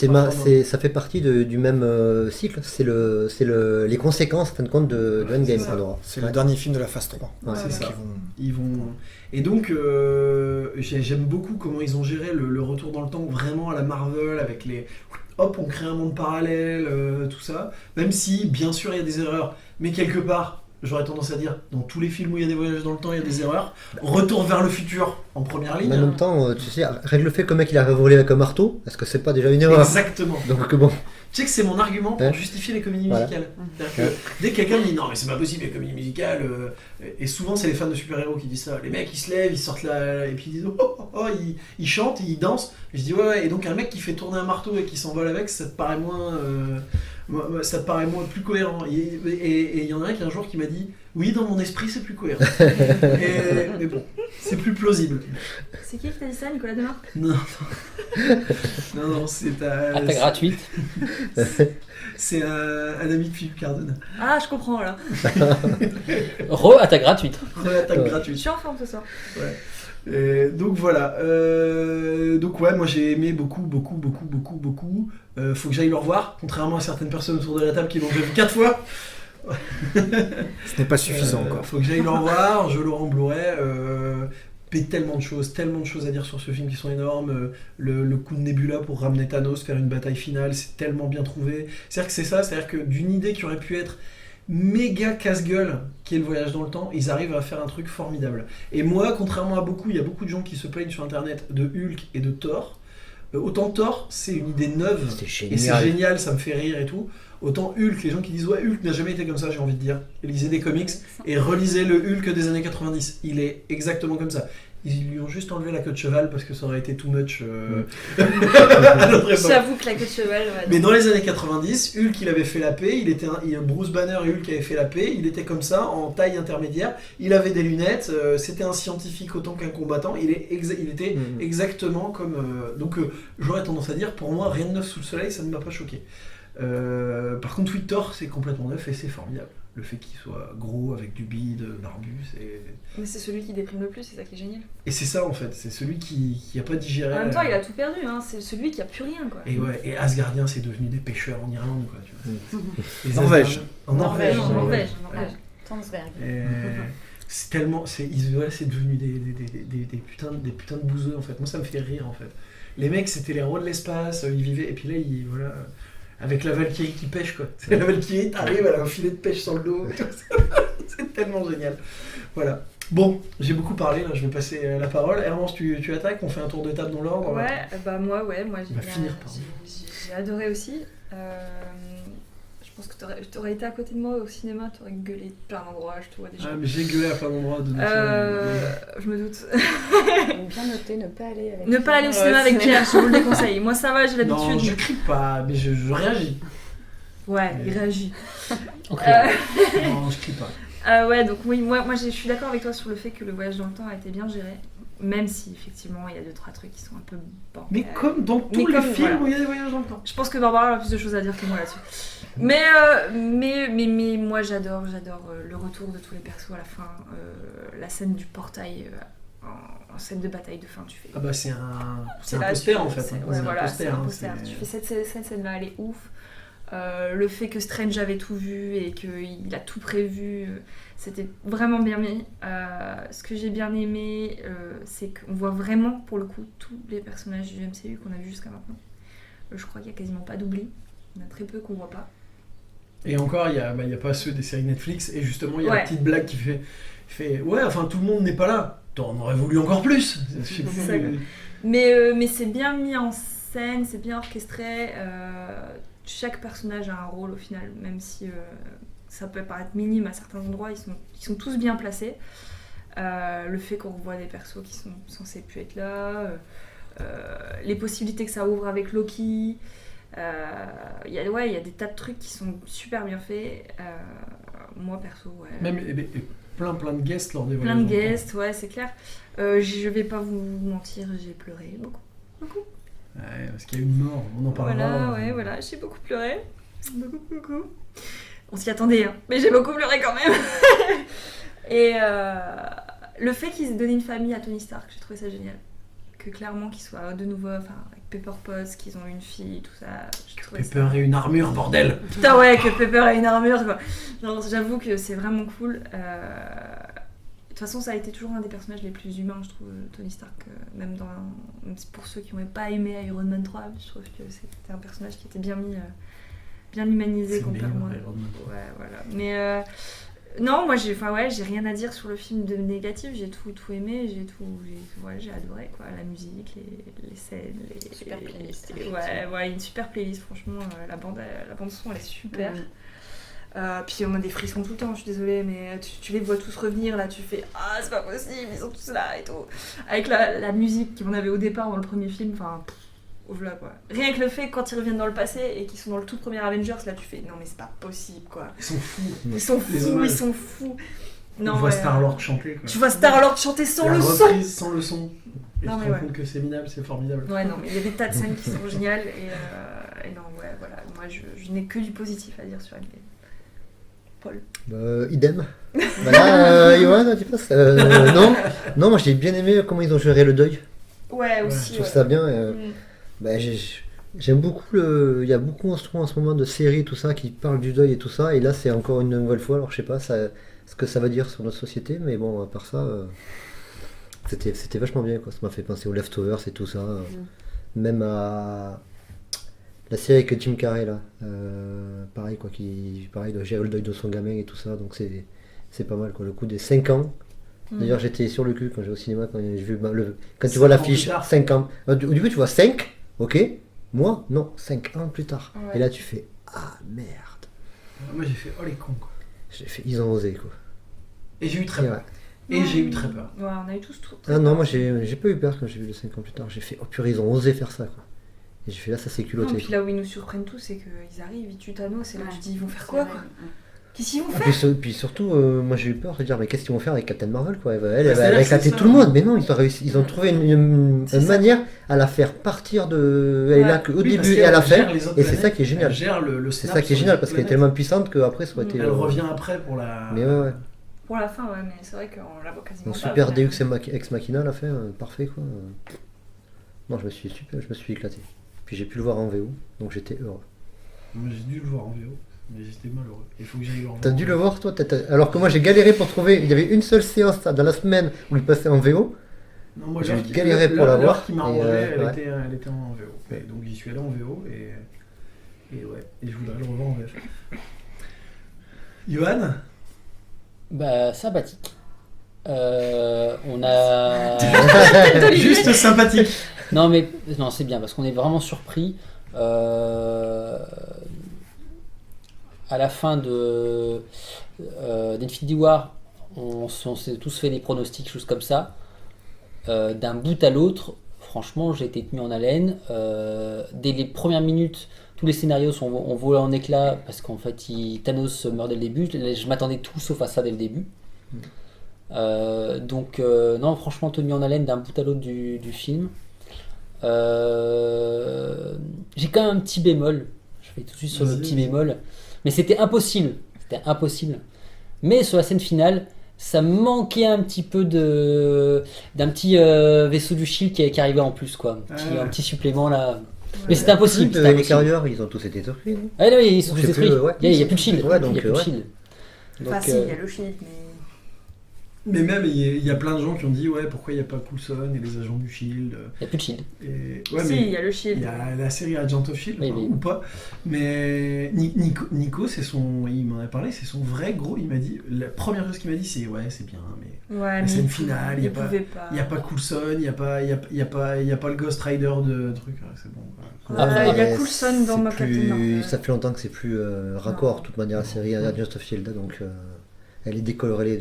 ça fait partie du même cycle. C'est les conséquences, en fin de compte, de Endgame. C'est le dernier film de la phase 3. Ouais, c'est ça. Ils vont... Et donc, j'aime beaucoup comment ils ont géré le retour dans le temps, vraiment à la Marvel, avec les... Hop, on crée un monde parallèle, tout ça. Même si, bien sûr, il y a des erreurs. Mais quelque part, j'aurais tendance à dire, dans tous les films où il y a des voyages dans le temps, il y a des erreurs. Retour vers le futur, en première ligne. Mais en même temps, tu sais, règle le fait que le mec il arrive à voler avec un marteau, est-ce que c'est pas déjà une erreur? Exactement. Donc bon. Tu sais que c'est mon argument pour justifier les comédies musicales. C'est-à-dire que dès que quelqu'un me dit non mais c'est pas possible les comédies musicales, et souvent c'est les fans de super-héros qui disent ça, les mecs ils se lèvent, ils sortent là, et puis ils disent ils chantent, ils dansent, et je dis ouais, et donc un mec qui fait tourner un marteau et qui s'envole avec, ça te paraît moins plus cohérent. Et il y en a un qui un jour qui m'a dit oui, dans mon esprit c'est plus cohérent. Mais bon, c'est plus plausible. C'est qui t'a dit ça, Nicolas Demar? Non, c'est Attaque gratuite. C'est un ami de Philippe Cardona. Ah, je comprends là. Attaque gratuite. Attaque Je gratuite. suis en forme ce soir. Ouais. Donc voilà. Donc ouais, moi j'ai aimé beaucoup. Faut que j'aille le revoir, contrairement à certaines personnes autour de la table qui l'ont déjà vu 4 fois. Ce n'est pas suffisant encore. Faut que j'aille le revoir, je le Blu-ray. Tellement de choses à dire sur ce film qui sont énormes. Le coup de Nebula pour ramener Thanos, faire une bataille finale, c'est tellement bien trouvé. C'est-à-dire que d'une idée qui aurait pu être méga casse-gueule, qui est le voyage dans le temps, ils arrivent à faire un truc formidable. Et moi, contrairement à beaucoup, il y a beaucoup de gens qui se plaignent sur internet de Hulk et de Thor. Autant Thor, c'est une idée neuve, et c'est génial, ça me fait rire et tout. Autant Hulk, les gens qui disent ouais, Hulk n'a jamais été comme ça, j'ai envie de dire. Lisez des comics et relisez le Hulk des années 90. Il est exactement comme ça. Ils lui ont juste enlevé la queue de cheval parce que ça aurait été too much. À notre époque. J'avoue que la queue de cheval. Ouais, mais dans les années 90, Hulk il avait fait la paix. Bruce Banner et Hulk avaient fait la paix. Il était comme ça, en taille intermédiaire. Il avait des lunettes. C'était un scientifique autant qu'un combattant. Il était exactement comme. Donc j'aurais tendance à dire, pour moi, rien de neuf sous le soleil, ça ne m'a pas choqué. Par contre, Thor, c'est complètement neuf et c'est formidable. Le fait qu'il soit gros, avec du bide, barbu, c'est... Mais c'est celui qui déprime le plus, c'est ça qui est génial. Et c'est ça en fait, c'est celui qui a pas digéré... En même temps, il a tout perdu, hein. C'est celui qui a plus rien, quoi. Et Asgardien, c'est devenu des pêcheurs en Irlande, quoi. Tu vois. Norvège. En Norvège. Tansberg. C'est tellement... c'est devenu des putains de bouseux, en fait. Moi, ça me fait rire, en fait. Les mecs, c'était les rois de l'espace, ils vivaient... Et puis là, voilà... Avec la Valkyrie qui pêche, quoi. C'est la Valkyrie, t'arrives, elle a un filet de pêche sur le dos. C'est tellement génial. Voilà. Bon, j'ai beaucoup parlé, là, je vais passer la parole. Hermance, tu attaques, on fait un tour de table dans l'ordre. Ouais, moi j'ai adoré aussi. Je pense que t'aurais été à côté de moi au cinéma, t'aurais gueulé de plein d'endroits, je te vois déjà. Ah, mais j'ai gueulé à plein d'endroits de je me doute. Bien noté, ne pas aller avec Ne pas aller au cinéma avec Pierre, je vous le déconseille. Moi ça va, j'ai l'habitude. Non, je crie pas, mais je réagis. Ouais, il réagit. Okay. Non, je crie pas. Ouais, donc oui, moi je suis d'accord avec toi sur le fait que le voyage dans le temps a été bien géré. Même si effectivement il y a 2-3 trucs qui sont un peu bancals. Mais comme dans tous les films où il y a des voyages dans le temps. Je pense que Barbara a plus de choses à dire que moi là-dessus. Mais moi j'adore le retour de tous les persos à la fin, la scène du portail en scène de bataille de fin, tu fais. Ah bah c'est un poster en fait. Ouais, voilà, c'est un poster. Tu fais cette scène-là, elle est ouf. Le fait que Strange avait tout vu et qu'il a tout prévu, c'était vraiment bien mis. Ce que j'ai bien aimé, c'est qu'on voit vraiment, pour le coup, tous les personnages du MCU qu'on a vus jusqu'à maintenant. Je crois qu'il n'y a quasiment pas d'oubli. Il y en a très peu qu'on voit pas. Et encore, il y a pas ceux des séries Netflix, et justement, il y a la petite blague qui fait ouais, enfin, tout le monde n'est pas là. T'en aurais voulu encore plus. C'est ça, quoi. Mais c'est bien mis en scène, c'est bien orchestré. Chaque personnage a un rôle au final, même si ça peut paraître minime à certains endroits, ils sont tous bien placés. Le fait qu'on revoit des persos qui sont censés plus être là, les possibilités que ça ouvre avec Loki. Il y a des tas de trucs qui sont super bien faits. Moi perso, ouais. Même plein de guests lors des voyages. Plein de guests, ouais, c'est clair. Je vais pas vous mentir, j'ai pleuré beaucoup. Ouais, parce qu'il y a une mort, on en parlera. Voilà, j'ai beaucoup pleuré. Beaucoup. On s'y attendait, hein, mais j'ai beaucoup pleuré quand même. Et le fait qu'ils aient donné une famille à Tony Stark, j'ai trouvé ça génial. Que clairement qu'ils soient de nouveau, avec Pepper Potts, qu'ils ont une fille, tout ça. Pepper et une armure, bordel. Putain ouais, que Pepper ait une armure, quoi. Non, j'avoue que c'est vraiment cool. De toute façon, ça a été toujours un des personnages les plus humains, je trouve, Tony Stark. Même pour ceux qui n'ont pas aimé Iron Man 3, je trouve que c'était un personnage qui était bien humanisé complètement. Ouais, voilà. Mais non, moi j'ai rien à dire sur le film de négatif. J'ai tout aimé, j'ai adoré quoi. La musique, les scènes, super playlist. Une super playlist. Franchement, la bande son elle est super. Puis on a des frissons tout le temps, je suis désolée, mais tu les vois tous revenir là, tu fais ah c'est pas possible, ils sont tous là et tout. Avec la musique qu'on avait au départ dans le premier film, enfin voilà quoi. Rien que le fait quand ils reviennent dans le passé et qu'ils sont dans le tout premier Avengers, là tu fais non mais c'est pas possible quoi. Ils sont fous. Non, tu vois Star-Lord chanter quoi. Tu vois Star-Lord chanter sans le son. Sans le son. Et non, tu te rends compte que c'est minable, c'est formidable. Ouais non mais il y a des tas de scènes qui sont géniales et non ouais voilà, moi je n'ai que du positif à dire sur Endgame. Paul. Idem. Yoann, tu penses non, moi j'ai bien aimé comment ils ont géré le deuil. Ouais, aussi. Je trouve ça bien. J'aime beaucoup il y a beaucoup en ce moment de séries tout ça qui parlent du deuil et tout ça, et là c'est encore une nouvelle fois. Alors je sais pas ce que ça veut dire sur notre société, mais bon à part ça, c'était vachement bien quoi. Ça m'a fait penser aux Leftovers et tout ça. Même à la série avec Jim Carrey là, pareil quoi, qui doit gérer le deuil de son gamin et tout ça, donc c'est pas mal quoi. Le coup des 5 ans. D'ailleurs j'étais sur le cul quand j'ai au cinéma, quand j'ai vu quand tu vois l'affiche 5 ans. Au début tu vois 5, ok, moi non, 5 ans plus tard. Ouais. Et là tu fais ah merde. Moi j'ai fait oh les cons quoi. J'ai fait ils ont osé quoi. Et j'ai eu très peur. Ouais, on a eu tous très peur. Non moi j'ai pas eu peur quand j'ai vu le 5 ans plus tard. J'ai fait oh purée ils ont osé faire ça quoi. Et j'ai fait là ça c'est culotté. Non, puis là où ils nous surprennent tous c'est qu'ils arrivent, ils tuent Thanos et là tu te dis ils vont faire quoi quoi. Qu'est-ce qu'ils vont faire puis surtout, moi j'ai eu peur de dire mais qu'est-ce qu'ils vont faire avec Captain Marvel quoi. Elle va éclater tout le monde, mais non ils ont trouvé une manière à la faire partir de. Elle est là qu'au début et à la fin, et c'est ça qui est génial. C'est ça qui est génial parce qu'elle est tellement puissante qu'après ça aurait été. Elle revient après pour la. Mais ouais. Pour la fin ouais, mais c'est vrai qu'on la voit quasiment. Un super Deus Ex Machina à la fin, parfait quoi. Non je me suis éclaté. Puis j'ai pu le voir en VO, donc j'étais heureux. Moi j'ai dû le voir en VO. Mais j'étais malheureux. Il faut que j'aille le voir. T'as dû le voir toi alors que moi j'ai galéré pour trouver. Il y avait une seule séance dans la semaine où il passait en VO. Non, moi j'ai galéré pour la voir. L'heure qui m'a arrangé, elle était en VO. Et donc j'y suis allé en VO et je voudrais le revoir en VF. Yoann ? Bah sympathique. On a juste sympathique. Non c'est bien parce qu'on est vraiment surpris. À la fin d'Infinity War, on s'est tous fait des pronostics, choses comme ça. D'un bout à l'autre, franchement, j'ai été tenu en haleine. Dès les premières minutes, tous les scénarios ont volé en éclats parce qu'en fait, Thanos meurt dès le début. Je m'attendais tout sauf à ça dès le début. Non, franchement, tenu en haleine d'un bout à l'autre du film. J'ai quand même un petit bémol. Je vais tout de suite sur le petit bémol. Mais c'était impossible. Mais sur la scène finale, ça manquait un petit peu d'un petit vaisseau du Shield qui arrivait en plus, quoi. Un petit supplément là. Mais c'était impossible. C'était Les impossible. carrières, ils ont tous été détruits. non Ah non, ils sont Je tous sais plus, détruits. ouais. Il n'y a plus de shield. Ouais, Il donc, n'y a plus de ouais. shield. Donc, Enfin, si, il y a le shield, mais. Mais même, il y a plein de gens qui ont dit ouais, pourquoi il n'y a pas Coulson et les agents du Shield. il n'y a plus de shield. Et... Ouais, Si, mais il y a le il shield. y a la série Agent of Shield, Oui, enfin, oui. ou pas. Mais Nico, il m'en a parlé, c'est son vrai gros. Il m'a dit, la première chose qu'il m'a dit, c'est ouais, c'est bien, mais Ouais, la scène finale, il n'y a pas. pouvait pas. Il n'y a pas Coulson, il n'y a pas le Ghost Rider de truc. Ouais, c'est bon. Quoi. Ouais, Ah, il y a mais Coulson dans c'est ma Captain plus- Marvel. Ça fait longtemps que c'est plus raccord, de toute manière, la série Agents of Shield, donc elle est décolorée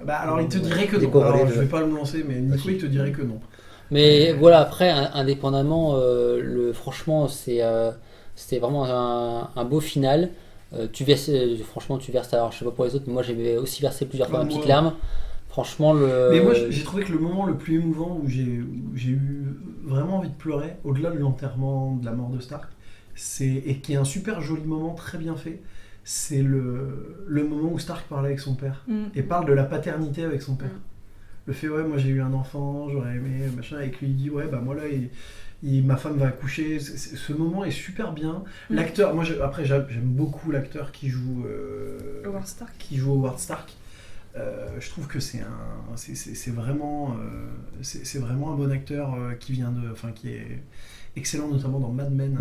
Bah alors il te dirait que non. Décorrélé Alors, de- je vais pas me lancer, mais Nico Ah, si. il te dirait que non. Mais voilà, après, indépendamment, franchement, c'était vraiment un beau final. Franchement, tu verses, alors je sais pas pour les autres, mais moi j'ai aussi versé plusieurs fois Ah, ma petite moi. larme. Franchement, Mais moi j'ai trouvé que le moment le plus émouvant où j'ai eu vraiment envie de pleurer, au-delà de l'enterrement, de la mort de Stark, et qui est un super joli moment, très bien fait, c'est le moment où Stark parle avec son père. Mm. Et parle de la paternité avec son père. Mm. Le fait, ouais, moi j'ai eu un enfant, j'aurais aimé, machin, et que lui il dit, ouais, bah moi là, ma femme va accoucher. Ce moment est super bien. Mm. L'acteur, moi après j'aime beaucoup l'acteur qui joue Howard Stark. Howard Stark. Je trouve que c'est vraiment un bon acteur qui est excellent notamment dans Mad Men,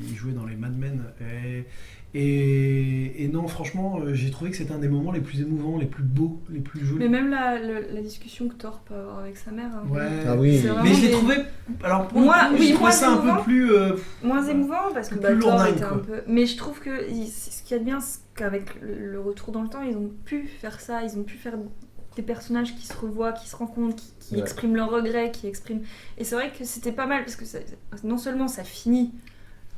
il jouait dans les Mad Men et non franchement j'ai trouvé que c'était un des moments les plus émouvants, les plus beaux, les plus jolis. Mais même la discussion que Thor peut avoir avec sa mère. Hein. Ouais. Ah oui. C'est vraiment Mais je l'ai des- trouvé, alors pour Moi, le coup, oui, j'ai trouvé moins ça un peu émouvant. plus Moins émouvant parce que Plus Thor lourdingue, était un quoi. peu. Mais je trouve que ce qu'il y a de bien, c'est qu'avec le retour dans le temps, ils ont pu faire ça. Ils ont pu faire des personnages qui se revoient, qui se rencontrent, qui Ouais. expriment leurs regrets, qui expriment. Et c'est vrai que c'était pas mal parce que non seulement ça finit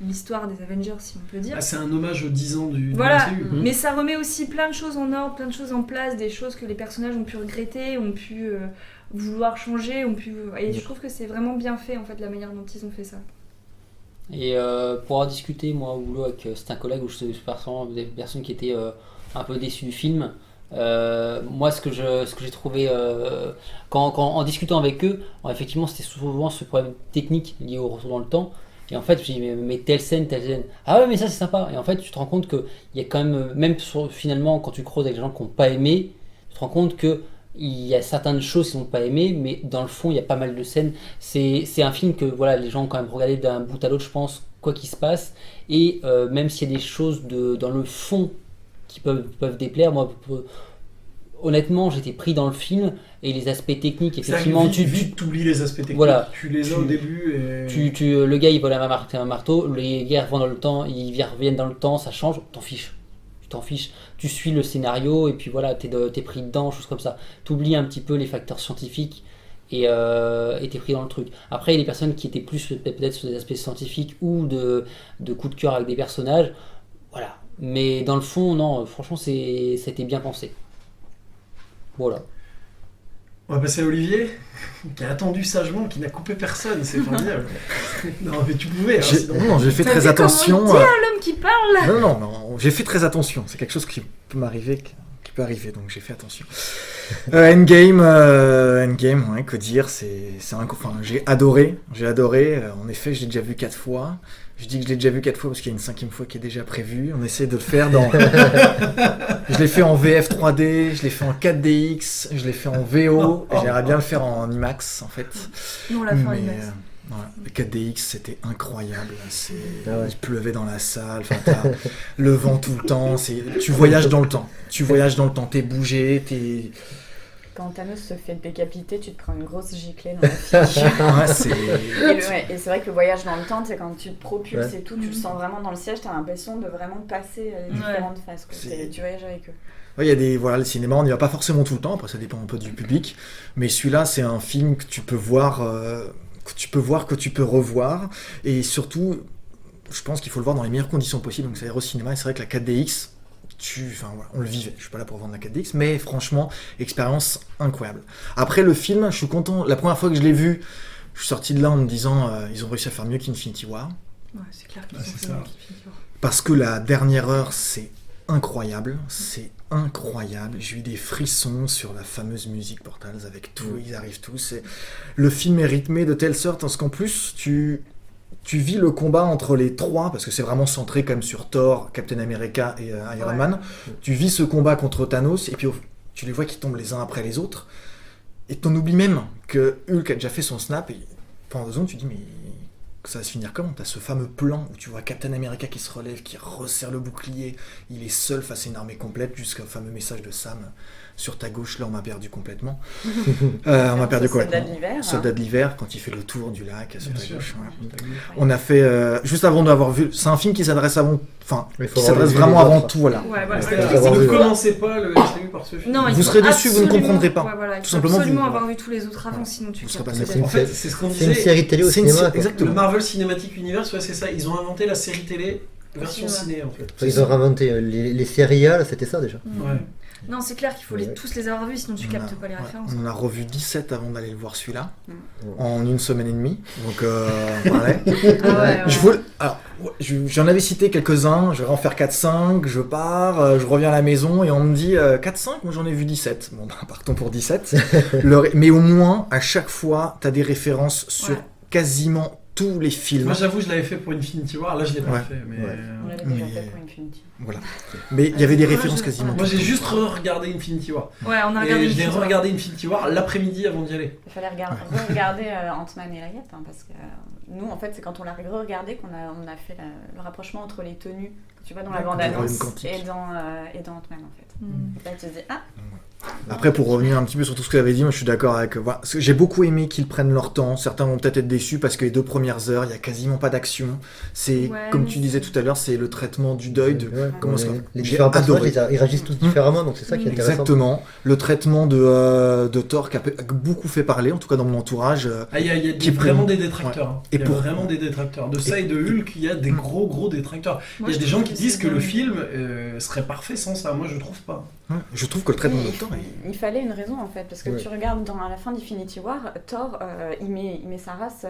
l'histoire des Avengers, si on peut dire. c'est un hommage aux 10 ans du Voilà, MCU. mais ça remet aussi plein de choses en ordre, plein de choses en place, des choses que les personnages ont pu regretter, ont pu vouloir changer, et je trouve que c'est vraiment bien fait en fait la manière dont ils ont fait ça. Et pour en discuter, moi, au boulot, avec certains collègues, ou je sais personnellement des personnes qui étaient un peu déçues du film, moi, ce que j'ai trouvé, en discutant avec eux, effectivement, c'était souvent ce problème technique lié au retour dans le temps. Et en fait, je me dis, mais telle scène, ah ouais, mais ça c'est sympa. Et en fait, tu te rends compte qu'il y a quand même finalement, quand tu creuses avec les gens qui n'ont pas aimé, tu te rends compte qu'il y a certaines choses qu'ils n'ont pas aimé, mais dans le fond, il y a pas mal de scènes. C'est un film que voilà, les gens ont quand même regardé d'un bout à l'autre, je pense, quoi qu'il se passe. Et même s'il y a des choses dans le fond qui peuvent déplaire, moi, honnêtement, j'étais pris dans le film et les aspects techniques, effectivement, tu oublies les aspects techniques, Voilà. tu les as au début et... le gars il vole un marteau, les gars vont dans le temps, ils reviennent dans le temps, ça change, tu t'en fiches, tu suis le scénario et puis voilà, t'es pris dedans, choses comme ça. T'oublies un petit peu les facteurs scientifiques et t'es pris dans le truc. Après, il y a des personnes qui étaient plus peut-être sur des aspects scientifiques ou de coup de cœur avec des personnages, voilà. Mais dans le fond, non, franchement, c'était bien pensé. Voilà. On va passer à Olivier, qui a attendu sagement, qui n'a coupé personne, c'est formidable. Non, mais tu pouvais, hein, sinon... Non, j'ai fait T'as très vu comment attention. il dit, l'homme qui parle. Non, j'ai fait très attention. C'est quelque chose qui peut m'arriver, qui peut arriver, donc j'ai fait attention. Endgame, ouais, que dire, j'ai adoré. En effet, je l'ai déjà vu 4 fois. Je dis que je l'ai déjà vu 4 fois parce qu'il y a une 5e fois qui est déjà prévue. On essaie de le faire dans... Je l'ai fait en VF 3D, je l'ai fait en 4DX, je l'ai fait en VO. J'aimerais bien le faire en IMAX, en fait. Nous on l'a fait en Mais, IMAX. voilà. Le 4DX, c'était incroyable. Ah ouais. Il pleuvait dans la salle, t'as le vent tout le temps. Tu voyages dans le temps. T'es bougé, t'es... Quand Thanos se fait décapiter, tu te prends une grosse giclée dans la fiche. Et c'est vrai que le voyage dans le temps, c'est quand tu te propulses et tout, tu le sens vraiment dans le siège, t'as l'impression de vraiment passer les différentes phases. Tu voyages avec eux. Il y a le cinéma, on n'y va pas forcément tout le temps, après ça dépend un peu du public, mais celui-là, c'est un film que tu peux voir, que tu peux revoir, et surtout, je pense qu'il faut le voir dans les meilleures conditions possibles, donc c'est-à-dire au cinéma, et c'est vrai que la 4DX, on le vivait, je suis pas là pour vendre la 4DX, mais franchement, expérience incroyable. Après le film, je suis content, la première fois que je l'ai vu, je suis sorti de là en me disant, ils ont réussi à faire mieux qu'Infinity War. Ouais, c'est clair qu'ils Ouais, ont c'est fait ça. mieux qu'Infinity War. Parce que la dernière heure, c'est incroyable. J'ai eu des frissons sur la fameuse musique Portals avec tout, ils arrivent tous. Le film est rythmé de telle sorte, parce qu'en plus, tu vis le combat entre les trois, parce que c'est vraiment centré quand même sur Thor, Captain America et Iron Man. Tu vis ce combat contre Thanos, et puis tu les vois qui tombent les uns après les autres, et t'en oublies même que Hulk a déjà fait son snap, et pendant 2 secondes, tu dis, mais ça va se finir comment ? T'as ce fameux plan où tu vois Captain America qui se relève, qui resserre le bouclier, il est seul face à une armée complète, jusqu'au fameux message de Sam, sur ta gauche, là on m'a perdu complètement. On m'a perdu complètement. Soldat de l'hiver. Soldat de l'hiver, quand il fait le tour du lac, sur Bien ta sûr. gauche. Voilà. On a fait, juste avant d'avoir vu, c'est un film qui s'adresse Il faut qui avoir s'adresse vu vraiment les avant autres. tout, voilà. Ouais, voilà. C'est-à-dire Ouais, que ouais, ne ouais. commencez pas le MCU par ce film. Non, il Vous faut serez déçus, vous ne absolument- comprendrez pas. Ouais, voilà, il Tout faut simplement, absolument vous- avoir vu tous les autres avant, sinon tu Vous serez captes pas pas. satisfait. En fait, c'est ce qu'on C'est une disait. série télé au C'est une cinéma. série- quoi. exactement. Le Marvel Cinematic Universe, ouais, c'est ça. Ils ont inventé la série télé version cinéma. ciné, en fait. Enfin, ils ont inventé les séries A, là, c'était ça déjà. Ouais. Non, c'est clair qu'il faut Ouais. tous les avoir vus, sinon tu On captes a- pas les ouais, références. on en a revu 17 avant d'aller le voir celui-là, Mm. en 1 semaine et demie. Donc, voilà. Ah ouais, Je voulais- alors, j'en avais cité quelques-uns, je vais en faire 4-5, je pars, je reviens à la maison et on me dit 4-5, moi j'en ai vu 17. Bon, bah, partons pour 17. Mais au moins, à chaque fois, t'as des références sur Ouais. quasiment tous les films. Moi, j'avoue, je l'avais fait pour Infinity War. Là, je l'ai pas Ouais. fait. Mais Ouais. On l'avait déjà Mais- fait pour Infinity. Voilà. Mais il y avait des Moi, références je- quasiment. moi, j'ai toutes. juste regardé Infinity War. Ouais, on a regardé Et le je l'ai film. regardé Infinity War l'après-midi avant d'y aller. Il fallait regarder Ant-Man et la Guêpe, hein, parce que nous, en fait, c'est quand on l'a regardé qu'on a fait le rapprochement entre les tenues que tu vois dans la D'accord. bande-annonce Du royaume quantique. et dans Ant-Man, en fait. Mm. Là, tu te dis, ah, Après, pour revenir un petit peu sur tout ce que tu avais dit, moi je suis d'accord avec. Voilà, parce que j'ai beaucoup aimé qu'ils prennent leur temps. Certains vont peut-être être déçus parce que les 2 premières heures, il n'y a quasiment pas d'action. C'est, Ouais, comme mais tu disais tout à l'heure, c'est le traitement du deuil. Ouais, comment les- ça- les j'ai différents adoré. personnages, ils réagissent tous différemment, donc c'est ça qui est intéressant. Exactement. Le traitement de Thor qui a beaucoup fait parler, en tout cas dans mon entourage. Ah, il y a Qui vraiment pour- des détracteurs. hein. Et Il y a pour- vraiment des détracteurs. De ça et de Hulk, il y a des gros détracteurs. Moi, Il y a je des trouve gens qui disent c'est que le bien. film serait parfait sans ça. Moi, je trouve pas. Ouais, je trouve que le traitement de mais Thor est. il fallait une raison, en fait, parce que Ouais. tu regardes à la fin d'Infinity War, Thor, il met sa race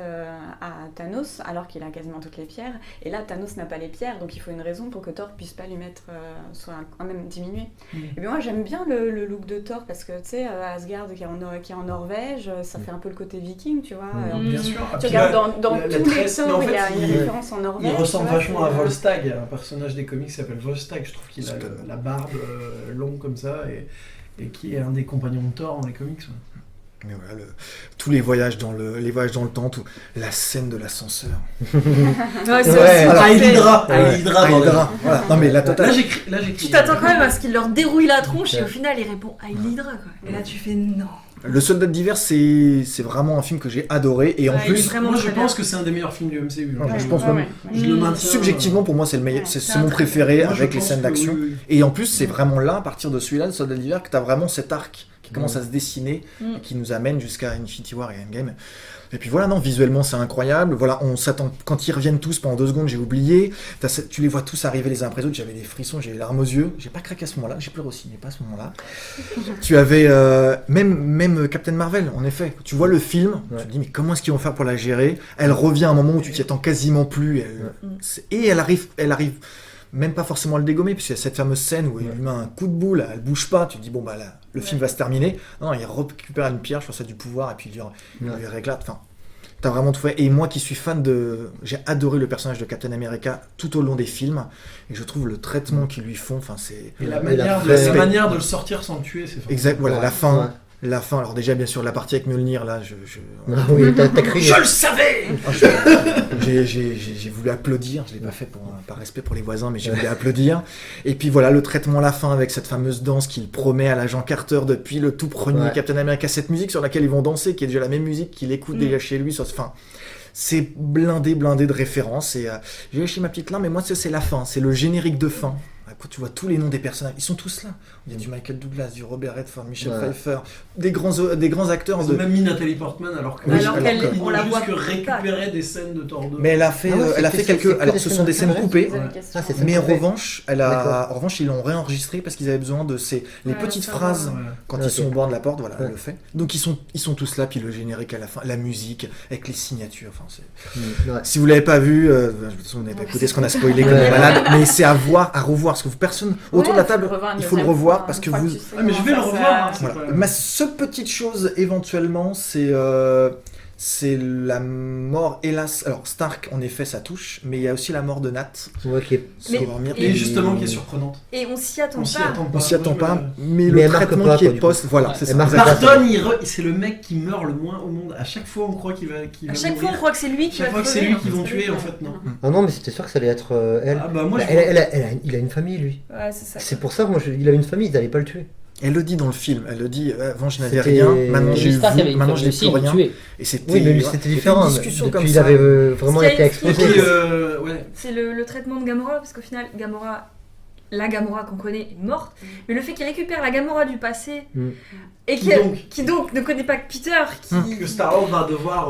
à Thanos, alors qu'il a quasiment toutes les pierres, et là, Thanos n'a pas les pierres, donc il faut une raison pour que Thor puisse pas lui mettre, soit quand même diminué. Et bien moi, j'aime bien le look de Thor, parce que, tu sais, Asgard qui est en Norvège, ça fait un peu le côté viking, tu vois. Bien sûr. Ah, Tu puis regardes là, dans la tous les tresse- mais en Thor, fait, il y a une il- référence en Norvège. il ressemble tu vois, vachement à c'est- Volstagg, un personnage des comics qui s'appelle Volstagg. Je trouve qu'il a la barbe longue comme ça et qui est un des compagnons de Thor dans les comics. Ouais. Mais voilà, tous les voyages dans le temps, la scène de l'ascenseur. Ouais, c'est Ouais, aussi alors, parfait. Hydra, Ouais. Hydra, bordel. Hydra, voilà. Non mais la Là, totale. j'écris. Tu t'attends quand même à ce qu'il leur dérouille la tronche et Ouais. au final il répond à Hydra quoi. Et là tu fais non. Le Soldat d'hiver, c'est vraiment un film que j'ai adoré et en Ouais, il est plus, vraiment Moi, je très pense bien. que c'est un des meilleurs films du MCU. Ouais, hein. je pense même- Je le Mm. maintiens. subjectivement pour moi c'est le meilleur, Ouais, c'est c'est un mon très- préféré Moi, je avec les pense scènes que d'action. oui. Et en plus, c'est vraiment là, à partir de celui-là, le Soldat d'hiver, que tu as vraiment cet arc qui commence Mm. à se dessiner Mm. et qui nous amène jusqu'à Infinity War et Endgame. Et puis voilà, non, visuellement c'est incroyable. Voilà, on s'attend quand ils reviennent tous pendant 2 secondes, j'ai oublié. Tu les vois tous arriver les uns après les autres. J'avais des frissons, j'ai les larmes aux yeux. J'ai pas craqué à ce moment-là, j'ai pleuré aussi, mais pas à ce moment-là. Tu avais même Captain Marvel, en effet. Tu vois le film, Ouais. tu te dis mais comment est-ce qu'ils vont faire pour la gérer? Elle revient à un moment où tu t'y attends quasiment plus. Et elle arrive même pas forcément à le dégommer, puisqu'il y a cette fameuse scène où il lui met un coup de boule, elle bouge pas, tu te dis bon bah là, le film va se terminer. Non, il récupère une pierre, je pense que c'est du pouvoir, et puis il lui réclate. Enfin, t'as vraiment tout fait. Et moi qui suis fan j'ai adoré le personnage de Captain America tout au long des films, et je trouve le traitement qu'ils lui font, enfin c'est Et la Mais la manière, fin- la manière de le sortir sans le tuer, c'est fort. exact. Voilà, Ouais. la fin. Ouais. La fin, alors déjà bien sûr la partie avec Mjolnir là, Ah oui, t'as crié. Je le savais. j'ai voulu applaudir, je l'ai pas fait par respect pour les voisins, mais j'ai voulu applaudir. Et puis voilà le traitement à la fin avec cette fameuse danse qu'il promet à l'agent Carter depuis le tout premier Ouais. Captain America, cette musique sur laquelle ils vont danser, qui est déjà la même musique qu'il écoute déjà chez lui. Enfin, c'est blindé de références. Et j'ai lâché ma petite larme, mais moi c'est la fin, c'est le générique de fin. Quand tu vois tous les noms des personnages, ils sont tous là. Il y a du Michael Douglas, du Robert Redford, Michel Ouais. Pfeiffer, des grands acteurs. Ils ont même mis Nathalie Portman alors que Oui, alors alors qu'elle que- ils on n'ont la juste voit que pas. récupérer des scènes de Thor 2. Mais elle a fait, Ah ouais, elle a c'est- fait c'est quelques. que Alors des ce scènes sont des scènes coupées. coupées. Vous avez une question. Ah, c'est ça. Mais en coupé. revanche, ils l'ont réenregistré parce qu'ils avaient besoin de les Ouais, petites ça phrases va. Ouais. quand Ok. ils sont au bord de la porte. Voilà, Ouais. elle le fait. Donc ils sont tous là, puis le générique à la fin, la musique avec les signatures. Enfin, Ouais. si vous l'avez pas vu, de toute façon vous n'avez pas écouté ce qu'on a spoilé comme Ouais. des malades, mais c'est à voir, à revoir, parce que personne autour de la table, il faut le revoir parce que vous. Ah, mais je vais le revoir. Hein, c'est Voilà. pas- Ma seule petite chose éventuellement, c'est c'est la mort, hélas. Alors, Stark, en effet, ça touche, mais il y a aussi la mort de Nat. Ouais, qui est- Sur Vormir, Et justement, qui est surprenante. Et on s'y attend On s'y pas. attend pas. On s'y attend Moi, pas, mais Mais le elle marque traitement pas, qui quoi, est du post. Voilà, Ouais. c'est Elle ça. marque exactement. Barton, c'est le mec qui meurt le moins au monde. À chaque fois, on croit qu'il va À chaque fois, on mourir. croit que c'est lui qui Chaque va fois que c'est crever, lui en qu'ils fait. vont tuer, en fait, non. Ah non, mais c'était sûr que ça allait être elle. Ah bah moi, Bah, je vois. il a une famille, lui. Ouais, c'est ça. C'est pour ça que il avait une famille, ils n'allaient pas le tuer. Elle le dit dans le film. Elle le dit. Avant, je n'avais C'était- rien. Maintenant, J'ai j'ai Tony Stark avait vu. une Maintenant, je famille n'ai aussi, plus il l'a rien. tué. Et c'était. Oui, mais lui, ouais, c'était il y avait différent. une discussion Depuis, comme il ça. avait vraiment Ce qui été a- Et exposé. puis, Ouais. ouais. C'est le traitement de Gamora, parce qu'au final, la Gamora qu'on connaît est morte, mais le fait qu'il récupère la Gamora du passé, Mm. et Qui donc ne connaît pas que Peter, Que Star-Lord va devoir.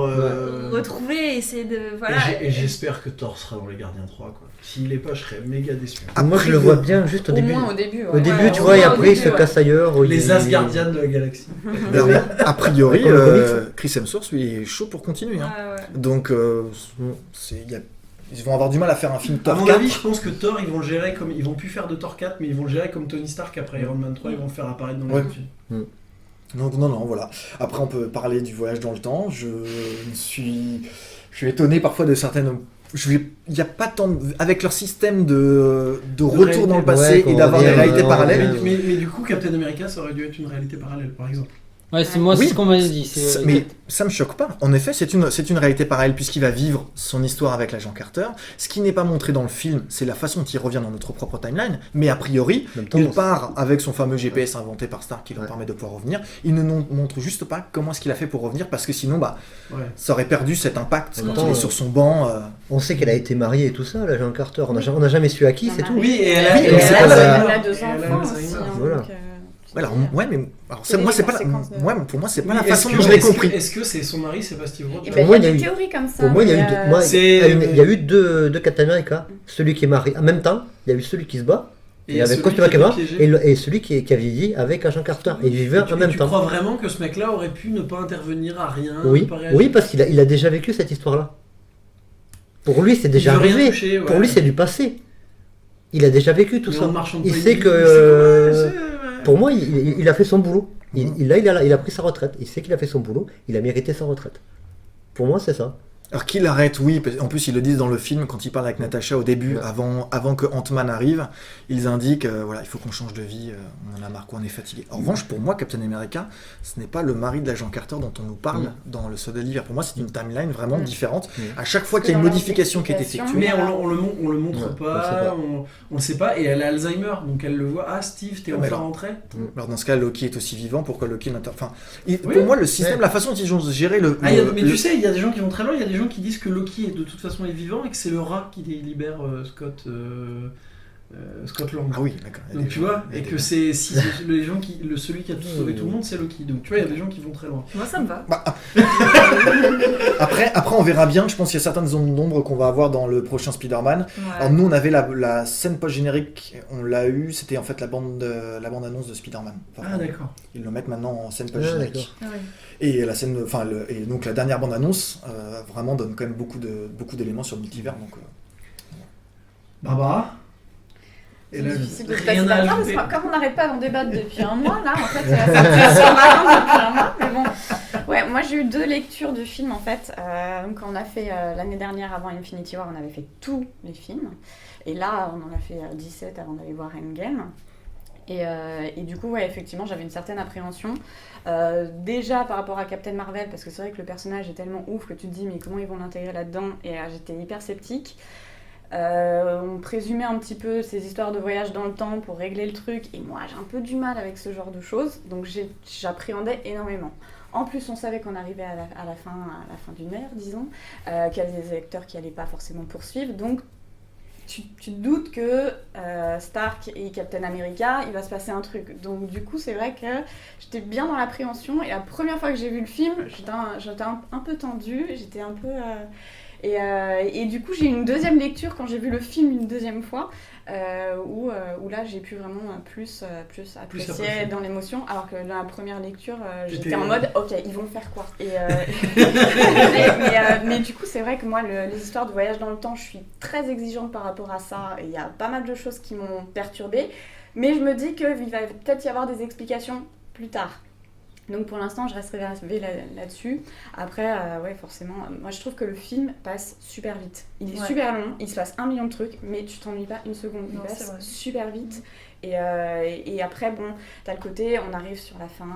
retrouver, essayer de... Voilà. Et j'espère que Thor sera dans les Gardiens 3, quoi. S'il est pas, je serais méga déçu. Moi, je le vois bien juste au Au début. moins au début. Au début, Ouais, tu au vois, et moins au après, il début, se casse ailleurs. où Les il- Asgardiens de la galaxie. Mais a priori, Comme le comics. Chris Hemsworth, lui, est chaud pour continuer. Hein. Ouais, ouais. Donc, ils vont avoir du mal à faire un film À Thor mon 4. avis, je pense que Thor, ils vont le gérer comme. Ils vont plus faire de Thor 4, mais ils vont le gérer comme Tony Stark après Iron Man 3, ils vont le faire apparaître dans les Ouais. autres films. Donc, non, voilà. Après, on peut parler du voyage dans le temps. Je suis étonné parfois de certaines. Il n'y a pas tant. Avec leur système de retour dans le passé Ouais, qu'on et d'avoir des revient, réalités ouais, parallèles. ouais. Mais du coup, Captain America, ça aurait dû être une réalité parallèle, par exemple. Ouais, c'est moi, Oui. c'est ce qu'on m'avait dit. c'est- Mais ça me choque pas. En effet, c'est une réalité parallèle puisqu'il va vivre son histoire avec l'agent Carter. Ce qui n'est pas montré dans le film, c'est la façon dont il revient dans notre propre timeline. Mais a priori, En même temps, il bon, part avec son fameux GPS inventé par Stark qui lui Ouais. permet de pouvoir revenir. Il ne nous montre juste pas comment est-ce qu'il a fait pour revenir parce que sinon, Ouais. ça aurait perdu cet impact En même quand temps, il est sur son banc. on sait qu'elle a été mariée et tout ça, l'agent Carter. On n'a jamais su à qui, c'est tout. Oui, et elle Oui, a, mais et c'est elle pas a- Elle a deux et elle a enfants Alzheimer. aussi. hein, Voilà. donc, Voilà, ouais, mais alors, C'est moi, c'est pas la, conséquences de- ouais, pour moi, c'est pas Oui, la est-ce façon que- dont je l'ai est-ce que- compris. Est-ce que c'est son mari, c'est pas Steve Rogers Et Pour ben, moi, il y a il y des a eu- théories comme ça. Pour moi, il y a eu mais, deux, moi, c'est- il y a eu deux Captain America. Celui qui est marié. En même temps, il y a eu celui qui se bat, Et et avec celui costume à qui est caméra, piégé. et celui qui a vieilli avec agent Carter. Et ils vivaient en même tu temps. crois vraiment que ce mec-là aurait pu ne pas intervenir à rien, Oui, ne pas réagir oui, parce qu'il a déjà vécu cette histoire-là. Pour lui, c'est déjà Il veut rien arrivé. toucher, ouais. Pour lui, c'est du passé. Il a déjà vécu tout Mais ça. en marchant de Il pas sait une que, vie, il sait quoi, ouais. Pour moi, il a fait son boulot. Il a pris sa retraite. Il sait qu'il a fait son boulot. Il a mérité sa retraite. Pour moi, c'est ça. Alors qu'il arrête, oui, en plus ils le disent dans le film quand ils parlent avec Natasha au début, Ouais. avant que Ant-Man arrive, ils indiquent voilà, il faut qu'on change de vie, on en a marre, quoi, on est fatigué. En revanche, pour moi, Captain America, ce n'est pas le mari de l'agent Carter dont on nous parle dans le Saut de l'hiver. Pour moi, c'est une timeline vraiment différente. À chaque fois Parce qu'il y a que une dans modification qui est l'explication, effectuée, Mais on le montre Ouais, on le sait pas, pas. on le sait pas, et elle a Alzheimer, donc elle le voit. Ah, Steve, t'es Ouais, enfin mais alors- rentré. alors dans ce cas, Loki est aussi vivant, pourquoi Loki enfin, Oui. pour moi, le système, Ouais. la façon dont ils ont géré le. Ah, mais le- tu sais, il y a des gens qui vont très loin, il y a des gens qui disent que Loki est de toute façon est vivant et que c'est le rat qui libère Scott Lang. Ah oui, d'accord. Il y a Donc des tu gens- vois, il y a et des que gens. c'est les gens celui qui a tout sauvé tout le monde, c'est Loki. Donc tu vois, il y a des gens qui vont très loin. Moi, ça me va. Après, on verra bien. Je pense qu'il y a certaines zones d'ombre qu'on va avoir dans le prochain Spider-Man. Ouais. Alors nous, on avait la scène post-générique, on l'a eu, c'était en fait la bande-annonce de Spider-Man. Enfin, Ah d'accord. ils le mettent maintenant en scène Ah, post-générique. d'accord. Ah ouais. Et la scène, et donc la dernière bande-annonce vraiment donne quand même beaucoup d'éléments sur le multivers. Donc, Barbara. Et C'est là, difficile de se rien passer à d'accord, parce ajouter. que comme on n'arrête pas d'en débattre depuis un mois, là, en fait, ça fait sur ma langue depuis un mois, mais bon. Ouais, moi j'ai eu 2 lectures du film, en fait. Donc on a fait, l'année dernière, avant Infinity War, on avait fait tous les films. Et là, on en a fait 17 avant d'aller voir Endgame. Et du coup, ouais, effectivement, j'avais une certaine appréhension. Déjà par rapport à Captain Marvel, parce que c'est vrai que le personnage est tellement ouf que tu te dis, mais comment ils vont l'intégrer là-dedans? Et j'étais hyper sceptique. On présumait un petit peu ces histoires de voyage dans le temps pour régler le truc, et moi j'ai un peu du mal avec ce genre de choses, donc j'appréhendais énormément. En plus, on savait qu'on arrivait à la fin d'une ère, disons, qu'il y avait des acteurs qui n'allaient pas forcément poursuivre, donc tu te doutes que Stark et Captain America, il va se passer un truc. Donc du coup, c'est vrai que j'étais bien dans l'appréhension, et la première fois que j'ai vu le film, j'étais un peu tendue, j'étais un peu... Et du coup, j'ai eu une deuxième lecture quand j'ai vu le film une deuxième fois, où là j'ai pu vraiment plus apprécier apprécier. dans l'émotion, alors que dans la première lecture, j'étais J'étais- en mode ok, ils vont faire quoi mais du coup, c'est vrai que moi, les histoires de voyage dans le temps, je suis très exigeante par rapport à ça, et il y a pas mal de choses qui m'ont perturbée, mais je me dis qu'il va peut-être y avoir des explications plus tard. Donc pour l'instant, je reste réservée là-dessus. Après, ouais, forcément, moi je trouve que le film passe super vite. Il est super long, il se passe 1 million de trucs, mais tu t'ennuies pas une seconde. Il passe super vite. Et après, bon, t'as le côté, on arrive sur la fin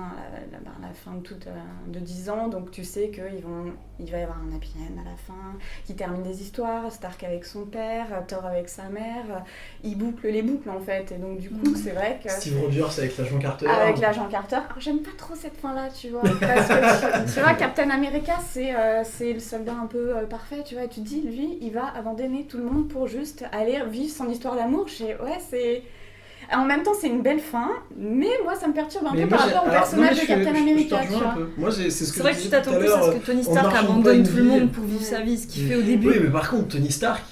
de 10 ans, donc tu sais qu'il va y avoir un happy end à la fin, qui termine des histoires, Stark avec son père, Thor avec sa mère, il boucle les boucles en fait, et donc du coup, c'est vrai que... Steve Rogers avec l'agent Carter. Avec l'agent Carter. Alors, j'aime pas trop cette fin-là, tu vois, parce que tu vois, Captain America, c'est le soldat un peu parfait, tu vois, et tu te dis, lui, il va abandonner tout le monde pour juste aller vivre son histoire d'amour. C'est... En même temps, c'est une belle fin, mais moi, ça me perturbe un peu par rapport au personnage de Captain America. Je te rejoins un peu. Moi, c'est vrai que tu t'attends plus à ce que Tony Stark abandonne tout le monde pour vivre sa vie, ce qu'il fait au début. Oui, mais par contre, Tony Stark,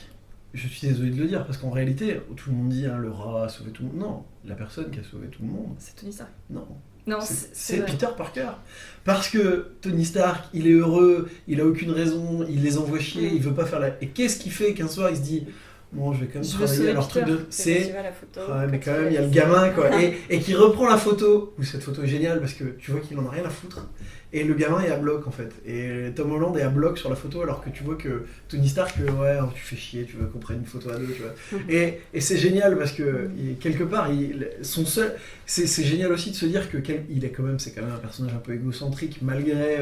je suis désolé de le dire, parce qu'en réalité, tout le monde dit le rat a sauvé tout le monde. Non, la personne qui a sauvé tout le monde, c'est Tony Stark. Non, c'est Peter Parker. Parce que Tony Stark, il est heureux, il a aucune raison, il les envoie chier, il veut pas faire la... Et qu'est-ce qu'il fait qu'un soir, il se dit... Bon, je vais quand même travailler à leur truc de... mais quand même, il y a le gamin, quoi. Et qui reprend la photo, où cette photo est géniale, parce que tu vois qu'il en a rien à foutre. Et le gamin est à bloc, en fait. Et Tom Holland est à bloc sur la photo, alors que tu vois que Tony Stark, ouais, tu fais chier, tu veux qu'on prenne une photo à deux, tu vois. Et c'est génial, parce que, quelque part, son seul... C'est génial aussi de se dire que c'est quand même un personnage un peu égocentrique, malgré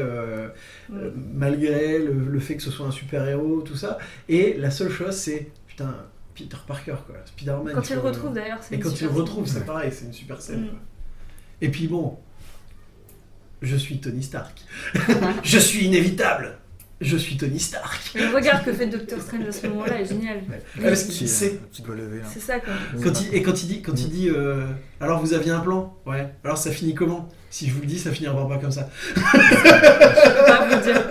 le fait que ce soit un super-héros, tout ça. Et la seule chose, c'est... Putain, Peter Parker, quoi. Spider-Man. Quand il le retrouve d'ailleurs, c'est une super scène. Et quand il le retrouve, c'est pareil, c'est une super scène. Quoi. Et puis bon, je suis Tony Stark. Je suis inévitable. Je suis Tony Stark. Le regard que fait Doctor Strange à ce moment-là est génial. Parce qu'il sait. Tu dois lever là. C'est ça, quoi. Quand il dit alors vous aviez un plan? Ouais. Alors ça finit comment? Si je vous le dis, ça finira pas comme ça. Je peux pas vous dire.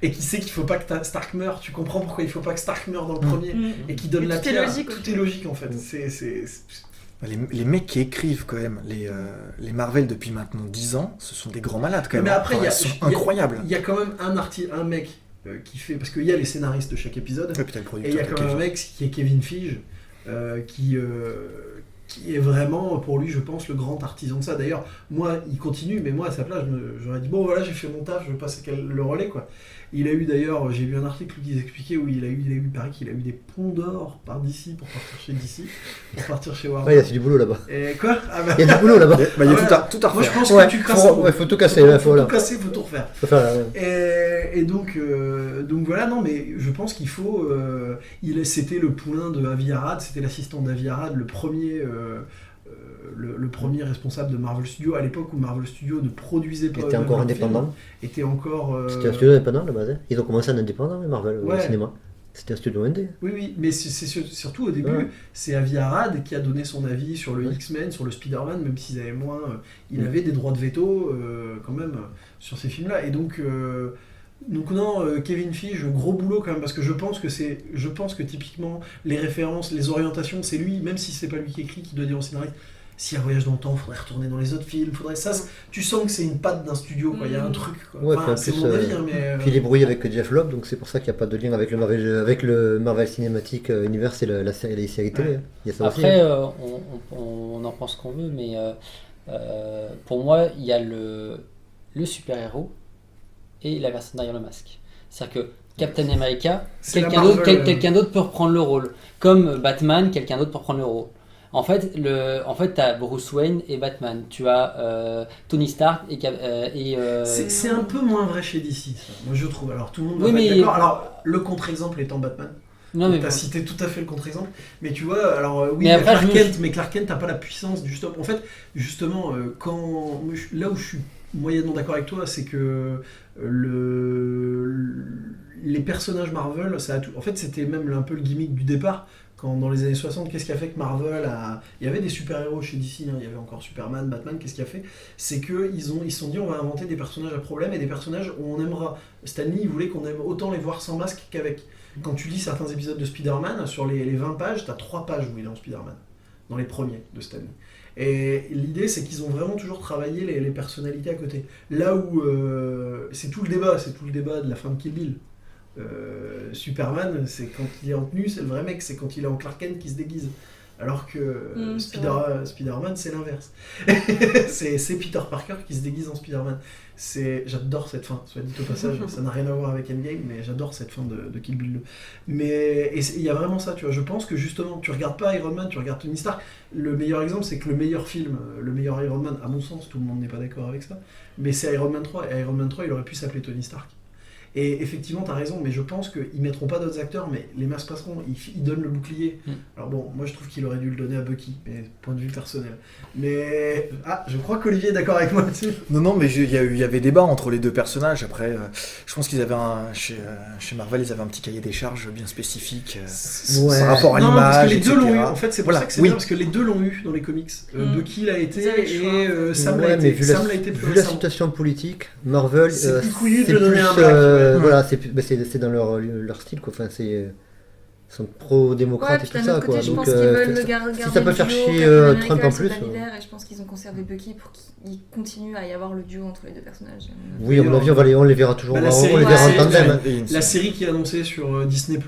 Et qui sait qu'il faut pas que Stark meure, tu comprends pourquoi il faut pas que Stark meure dans le premier, et qui donne la pierre. Tout est logique en fait. Les mecs qui écrivent quand même les Marvel depuis maintenant 10 ans, ce sont des grands malades quand même. Mais après, ils sont incroyables. Il y a quand même un mec qui fait, parce qu'il y a les scénaristes de chaque épisode, et il y a quand même un mec qui est Kevin Feige, qui est vraiment, pour lui, je pense, le grand artisan de ça. D'ailleurs, moi, il continue, mais moi, à sa place, j'aurais dit, bon, voilà, j'ai fait mon taf, je vais passer le relais, quoi. Il a eu d'ailleurs, j'ai lu un article qui expliquait où il paraît qu'il a eu des ponts d'or par DC pour partir chez DC, pour partir chez Warner. Ouais, il y a du boulot là-bas. Et quoi? Il y a du boulot là-bas. Il y a tout à refaire. Moi, je pense que tu casses. Faut tout casser. Faut tout casser, faut tout refaire. Et donc voilà, non, mais je pense qu'il faut. C'était le poulain de Avi Arad, c'était l'assistant d'Avi Arad, le premier responsable de Marvel Studios à l'époque où Marvel Studios ne produisait pas. Était encore indépendant. C'était un studio indépendant à la base. Ils ont commencé en indépendant, mais Marvel, au cinéma. C'était un studio indé. Oui, mais c'est surtout au début, c'est Avi Arad qui a donné son avis sur le X-Men, sur le Spider-Man, même s'ils avaient moins. Il avait des droits de veto quand même sur ces films-là. Et donc non, Kevin Feige, gros boulot quand même, parce que je pense que typiquement les références, les orientations, c'est lui, même si c'est pas lui qui écrit, qui doit dire au scénariste. S'il y a un voyage dans le temps, il faudrait retourner dans les autres films, tu sens que c'est une patte d'un studio, quoi. Il y a un truc, quoi. Enfin, c'est mon avis, mais... Puis il est brouillé avec Jeff Loeb, donc c'est pour ça qu'il n'y a pas de lien avec le Marvel Cinematic Universe et la série, les séries télé. Il y a ça après, aussi, on en pense qu'on veut, mais pour moi, il y a le super-héros et la personne derrière le masque. C'est-à-dire que Captain America, quelqu'un d'autre peut reprendre le rôle. Comme Batman, quelqu'un d'autre peut reprendre le rôle. En fait, tu as Bruce Wayne et Batman. Tu as Tony Stark et C'est un peu moins vrai chez DC, ça. Moi, je trouve. Alors, tout le monde va pas être d'accord. Alors, le contre-exemple étant Batman. Non, mais tu as cité tout à fait le contre-exemple. Mais tu vois, alors, oui, mais Clark Kent n'a pas la puissance du stop. En fait, justement, là où je suis moyennement d'accord avec toi, c'est que les personnages Marvel, en fait, c'était même un peu le gimmick du départ. Quand dans les années 60, qu'est-ce qui a fait que Marvel a... Il y avait des super-héros chez DC, il y avait encore Superman, Batman, qu'est-ce qui a fait? C'est qu'ils se sont dit, on va inventer des personnages à problème et des personnages où on aimera. Stan Lee, il voulait qu'on aime autant les voir sans masque qu'avec. Quand tu lis certains épisodes de Spider-Man, sur les 20 pages, t'as 3 pages où il est en Spider-Man, dans les premiers de Stan Lee. Et l'idée, c'est qu'ils ont vraiment toujours travaillé les personnalités à côté. Là où c'est tout le débat de la fin de Kill Bill. Superman, c'est quand il est en tenue, c'est le vrai mec, c'est quand il est en Clark Kent qui se déguise. Alors que c'est vrai. Spider-Man, c'est l'inverse. c'est Peter Parker qui se déguise en Spider-Man. J'adore cette fin, soit dit au passage, ça n'a rien à voir avec Endgame, mais j'adore cette fin de Kill Bill 2. Mais il y a vraiment ça, tu vois. Je pense que justement, tu regardes pas Iron Man, tu regardes Tony Stark. Le meilleur exemple, c'est que le meilleur film, le meilleur Iron Man, à mon sens, tout le monde n'est pas d'accord avec ça, mais c'est Iron Man 3. Et Iron Man 3, il aurait pu s'appeler Tony Stark. Et effectivement, t'as raison, mais je pense qu'ils mettront pas d'autres acteurs, mais les masques passeront, ils donnent le bouclier. Alors bon, moi je trouve qu'il aurait dû le donner à Bucky, mais point de vue personnel. Mais je crois qu'Olivier est d'accord avec moi là-dessus. Non, mais il y avait débat entre les deux personnages. Après, je pense qu'ils avaient chez Marvel, ils avaient un petit cahier des charges bien spécifique par rapport à Non, parce l'image, que les deux etc. l'ont eu. En fait, c'est pour Voilà, ça que c'est oui. bien, parce que les deux l'ont eu dans les comics. Bucky l'a été Ils avaient le choix, et Sam l'a Ouais, mais été. Sam l'a été plus vu la récemment. situation politique, Marvel, C'est plus couillu de c'est le donner à un plus, black. voilà, c'est dans leur style, quoi. Enfin, ils sont pro-démocrates et puis tout d'un ça, autre quoi. côté, je Donc, pense qu'ils veulent le si garder ça peut le faire duo chier Captain America Trump en et plus. Soldat Hilaire, et je pense qu'ils ont conservé Bucky pour qu'il continue à y avoir le duo entre les deux personnages. Oui, à mon avis, on les verra toujours. Bah, la on série- les verra en ouais, tandem. Hein. La série qui est annoncée sur Disney+,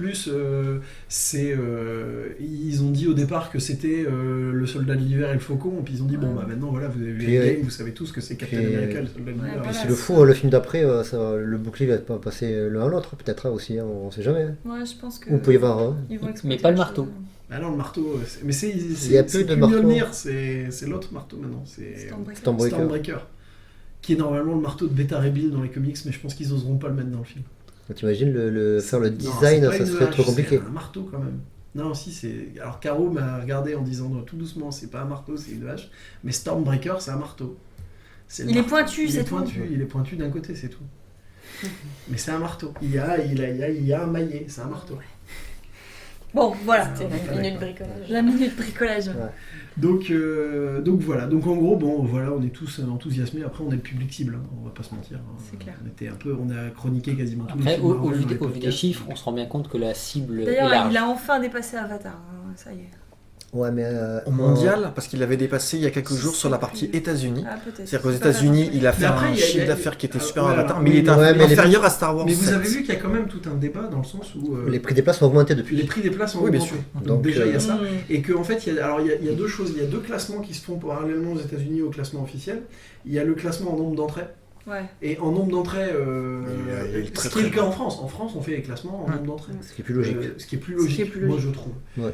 ils ont dit au départ que c'était le Soldat de l'hiver et le Faucon, et puis ils ont dit bon bah maintenant voilà, vous avez vu Puis, Endgame, vous savez tous que c'est Captain puis, America, le Soldat de l'hiver. voilà. C'est le fou, le film d'après, le bouclier va pas passer l'un à l'autre, peut-être aussi, hein, on sait jamais. Hein. Ouais, je pense que. Ou il peut y avoir. ils vont exploiter Mais pas le autre marteau. chose. Ah non, le marteau, mais Il y a peu de plus marteaux. Mjolnir, c'est l'autre marteau maintenant, c'est Stormbreaker. Stormbreaker. Stormbreaker, qui est normalement le marteau de Beta Ray Bill dans les comics, mais je pense qu'ils oseront pas le mettre dans le film. T'imagines faire le Non, design, c'est pas ça une serait hache, trop compliqué. C'est un marteau quand même. Non, si, c'est. Alors, Caro m'a regardé en disant tout doucement, c'est pas un marteau, c'est une hache. Mais Stormbreaker, c'est un marteau. C'est le Il est marteau. pointu, Il c'est est tout. pointu, il est pointu d'un côté, c'est tout. Mais c'est un marteau. Il y a un maillet, c'est un marteau. Bon, voilà. C'était la minute bricolage. La minute bricolage. Donc voilà. Donc en gros, bon, voilà, on est tous enthousiasmés. Après, on est le public cible, hein, on va pas se mentir. Hein. C'est clair. On a chroniqué quasiment tous les Après, films au Marvel vu dans les des podcasts. chiffres, on se rend bien compte que la cible est D'ailleurs, large. il a enfin dépassé Avatar. Hein, ça y est. Ouais, mais. Au mondial, parce qu'il l'avait dépassé il y a quelques jours sur la partie États-Unis. Ah, peut-être. C'est-à-dire qu'aux C'est pas États-Unis, parfait. il a fait Mais après, un il y a- chiffre d'affaires qui était super ouais, Avatar, alors, mais il oui, était ouais, mais les- inférieur à Star Wars. Mais vous 7. avez vu qu'il y a quand même tout un débat dans le sens où Les prix des places ont augmenté depuis. les prix des places ont Oui, bien augmenté. sûr. Donc déjà, il y a ça. Mmh. Et qu'en fait, il y a deux choses. Il y a deux classements qui se font parallèlement aux États-Unis au classement officiel. Il y a le classement en nombre d'entrées. Ouais. Et en nombre d'entrées, Il y a eu très, ce qui est très le cas en France. En France, on fait les classements en nombre d'entrées. Ce qui est plus logique. Ce qui est plus Ce qui logique, est plus moi logique. je trouve. Ouais.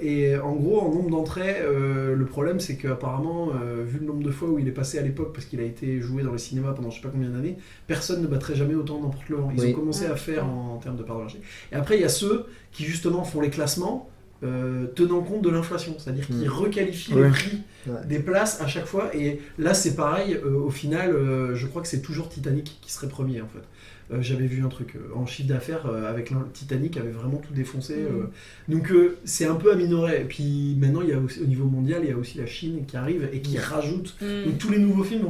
Et en gros, en nombre d'entrées, le problème c'est qu'apparemment, vu le nombre de fois où il est passé à l'époque, parce qu'il a été joué dans les cinémas pendant je sais pas combien d'années, personne ne battrait jamais autant n'importe le vent. Ils Oui. ont commencé à faire en termes de part de marché. Et après, il y a ceux qui justement font les classements tenant compte de l'inflation, c'est-à-dire qui requalifient les Ouais. prix Ouais. des places à chaque fois. Et là, c'est pareil, au final, je crois que c'est toujours Titanic qui serait premier en fait. J'avais vu un truc en chiffre d'affaires avec Titanic avait vraiment tout défoncé. Donc c'est un peu à minorer. Et puis maintenant, il y a aussi, au niveau mondial, il y a aussi la Chine qui arrive et qui rajoute. Donc tous les nouveaux films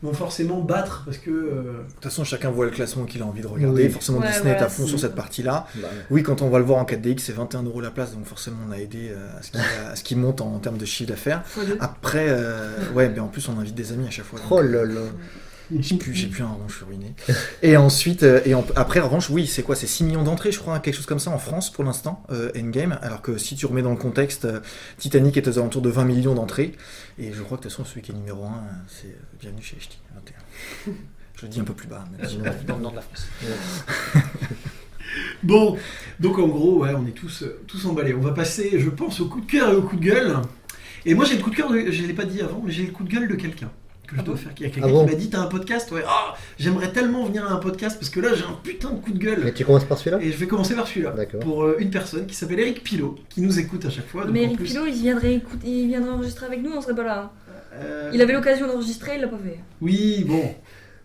vont forcément battre parce que. De toute façon, chacun voit le classement qu'il a envie de regarder. Oui. Forcément, Ouais, Disney est voilà, à fond c'est- sur cette partie-là. Bah, Oui, quand on va le voir en 4DX, c'est 21 € la place, donc forcément, on a aidé à ce qu'il monte en termes de chiffre d'affaires. X2. Après, ouais, mais en plus, on invite des amis à chaque fois. donc, Oh là là. J'ai plus un rond, je suis ruiné. Et ensuite, après, en revanche, oui, c'est quoi? C'est 6 millions d'entrées, je crois, quelque chose comme ça en France pour l'instant, Endgame. Alors que si tu remets dans le contexte, Titanic est aux alentours de 20 millions d'entrées. Et je crois que de toute façon, celui qui est numéro 1, c'est Bienvenue chez HT, 21. Je le dis un peu plus bas, même si- Dans le nord de la France. Bon, donc en gros, ouais, on est tous emballés. On va passer, je pense, au coup de cœur et au coup de gueule. Et moi, j'ai le coup de cœur, je l'ai pas dit avant, mais j'ai le coup de gueule de quelqu'un. Que je dois faire. Il y a quelqu'un Ah bon qui m'a dit, t'as un podcast? Ouais, j'aimerais tellement venir à un podcast parce que là, j'ai un putain de coup de gueule. Mais tu commences par celui-là? Et je vais commencer par celui-là. D'accord. Pour une personne qui s'appelle Eric Pilot, qui nous écoute à chaque fois. donc Mais en Eric plus, Pilot, il viendrait enregistrer avec nous, on serait pas là. euh, Il avait l'occasion d'enregistrer, il l'a pas fait. Oui, bon.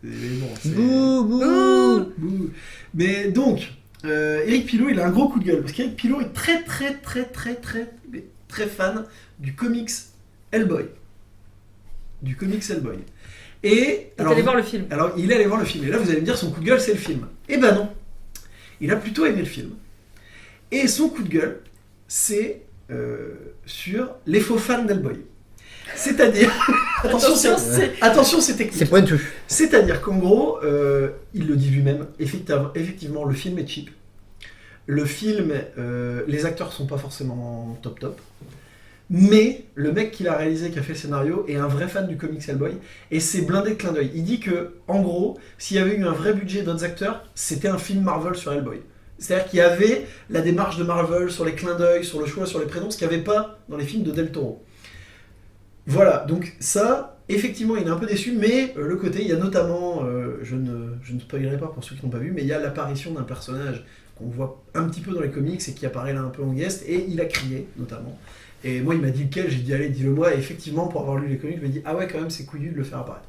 Mais bon, c'est- Bouh, bouh. Ouh. Bouh. Mais donc, Eric Pilot, il a un gros coup de gueule parce qu'Eric Pilot est très fan du comics Hellboy. Du comics Hellboy. Et Il est allé voir le film. alors, il est allé voir le film. Et là, vous allez me dire, son coup de gueule, c'est le film. Eh ben non. Il a plutôt aimé le film. Et son coup de gueule, c'est sur les faux fans d'Hellboy. C'est-à-dire... Attention, c'est technique. C'est pointu. C'est-à-dire qu'en gros, il le dit lui-même, effectivement, le film est cheap. Le film, les acteurs sont pas forcément top. Mais le mec qui l'a réalisé, qui a fait le scénario, est un vrai fan du comics Hellboy, et c'est blindé de clin d'œil. Il dit que, en gros, s'il y avait eu un vrai budget d'autres acteurs, c'était un film Marvel sur Hellboy. C'est-à-dire qu'il y avait la démarche de Marvel sur les clins d'œil, sur le choix, sur les prénoms, ce qu'il n'y avait pas dans les films de Del Toro. Voilà, donc ça, effectivement, il est un peu déçu, mais le côté, il y a notamment, je ne spoilerai pas pour ceux qui n'ont pas vu, mais il y a l'apparition d'un personnage qu'on voit un petit peu dans les comics et qui apparaît là un peu en guest, et il a crié, notamment. Et moi, il m'a dit lequel, j'ai dit allez, dis-le moi, et effectivement, pour avoir lu les comics, je me dis ah ouais, quand même, c'est couillu de le faire apparaître.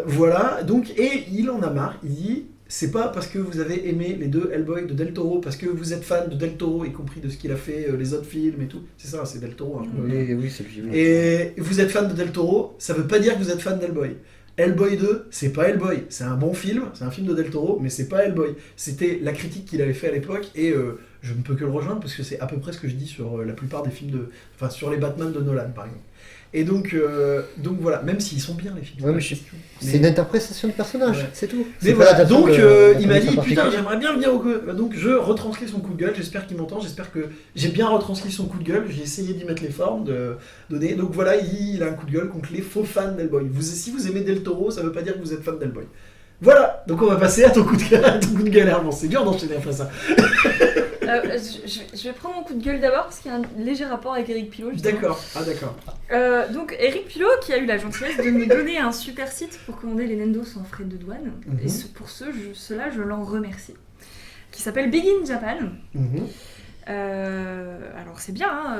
Voilà, donc, et il en a marre, il dit c'est pas parce que vous avez aimé les deux Hellboy de Del Toro, parce que vous êtes fan de Del Toro, y compris de ce qu'il a fait, les autres films et tout, c'est ça, c'est Del Toro. Hein, Oui, c'est lui. et vous êtes fan de Del Toro, ça veut pas dire que vous êtes fan d'Hellboy. Hellboy 2, c'est pas Hellboy, c'est un bon film, c'est un film de Del Toro, mais c'est pas Hellboy. C'était la critique qu'il avait fait à l'époque, et je ne peux que le rejoindre, parce que c'est à peu près ce que je dis sur la plupart des films enfin sur les Batman de Nolan, par exemple. Et donc voilà, même s'ils sont bien les films. Ouais, mais c'est une interprétation de personnage, Ouais. c'est tout. Mais C'est voilà, pas donc l'adaptation il m'a dit d'un putain, particulier. j'aimerais bien venir au coup. Donc je retranscris son coup de gueule, j'espère qu'il m'entend, j'espère que j'ai bien retranscrit son coup de gueule, j'ai essayé d'y mettre les formes, de donner. Donc voilà, il a un coup de gueule contre les faux fans d'Hellboy. Si vous aimez Del Toro, ça veut pas dire que vous êtes fan d'Hellboy. Voilà, donc on va passer à ton coup de gueule, Herman. C'est dur d'enchaîner après ça. Je vais prendre mon coup de gueule d'abord parce qu'il y a un léger rapport avec Eric Pilot. Justement. D'accord, ah d'accord. Donc Eric Pilot qui a eu la gentillesse de me donner un super site pour commander les Nendo sans frais de douane. Mhm. Et pour cela, je l'en remercie. Qui s'appelle Big in Japan. Mhm. Alors c'est bien, hein,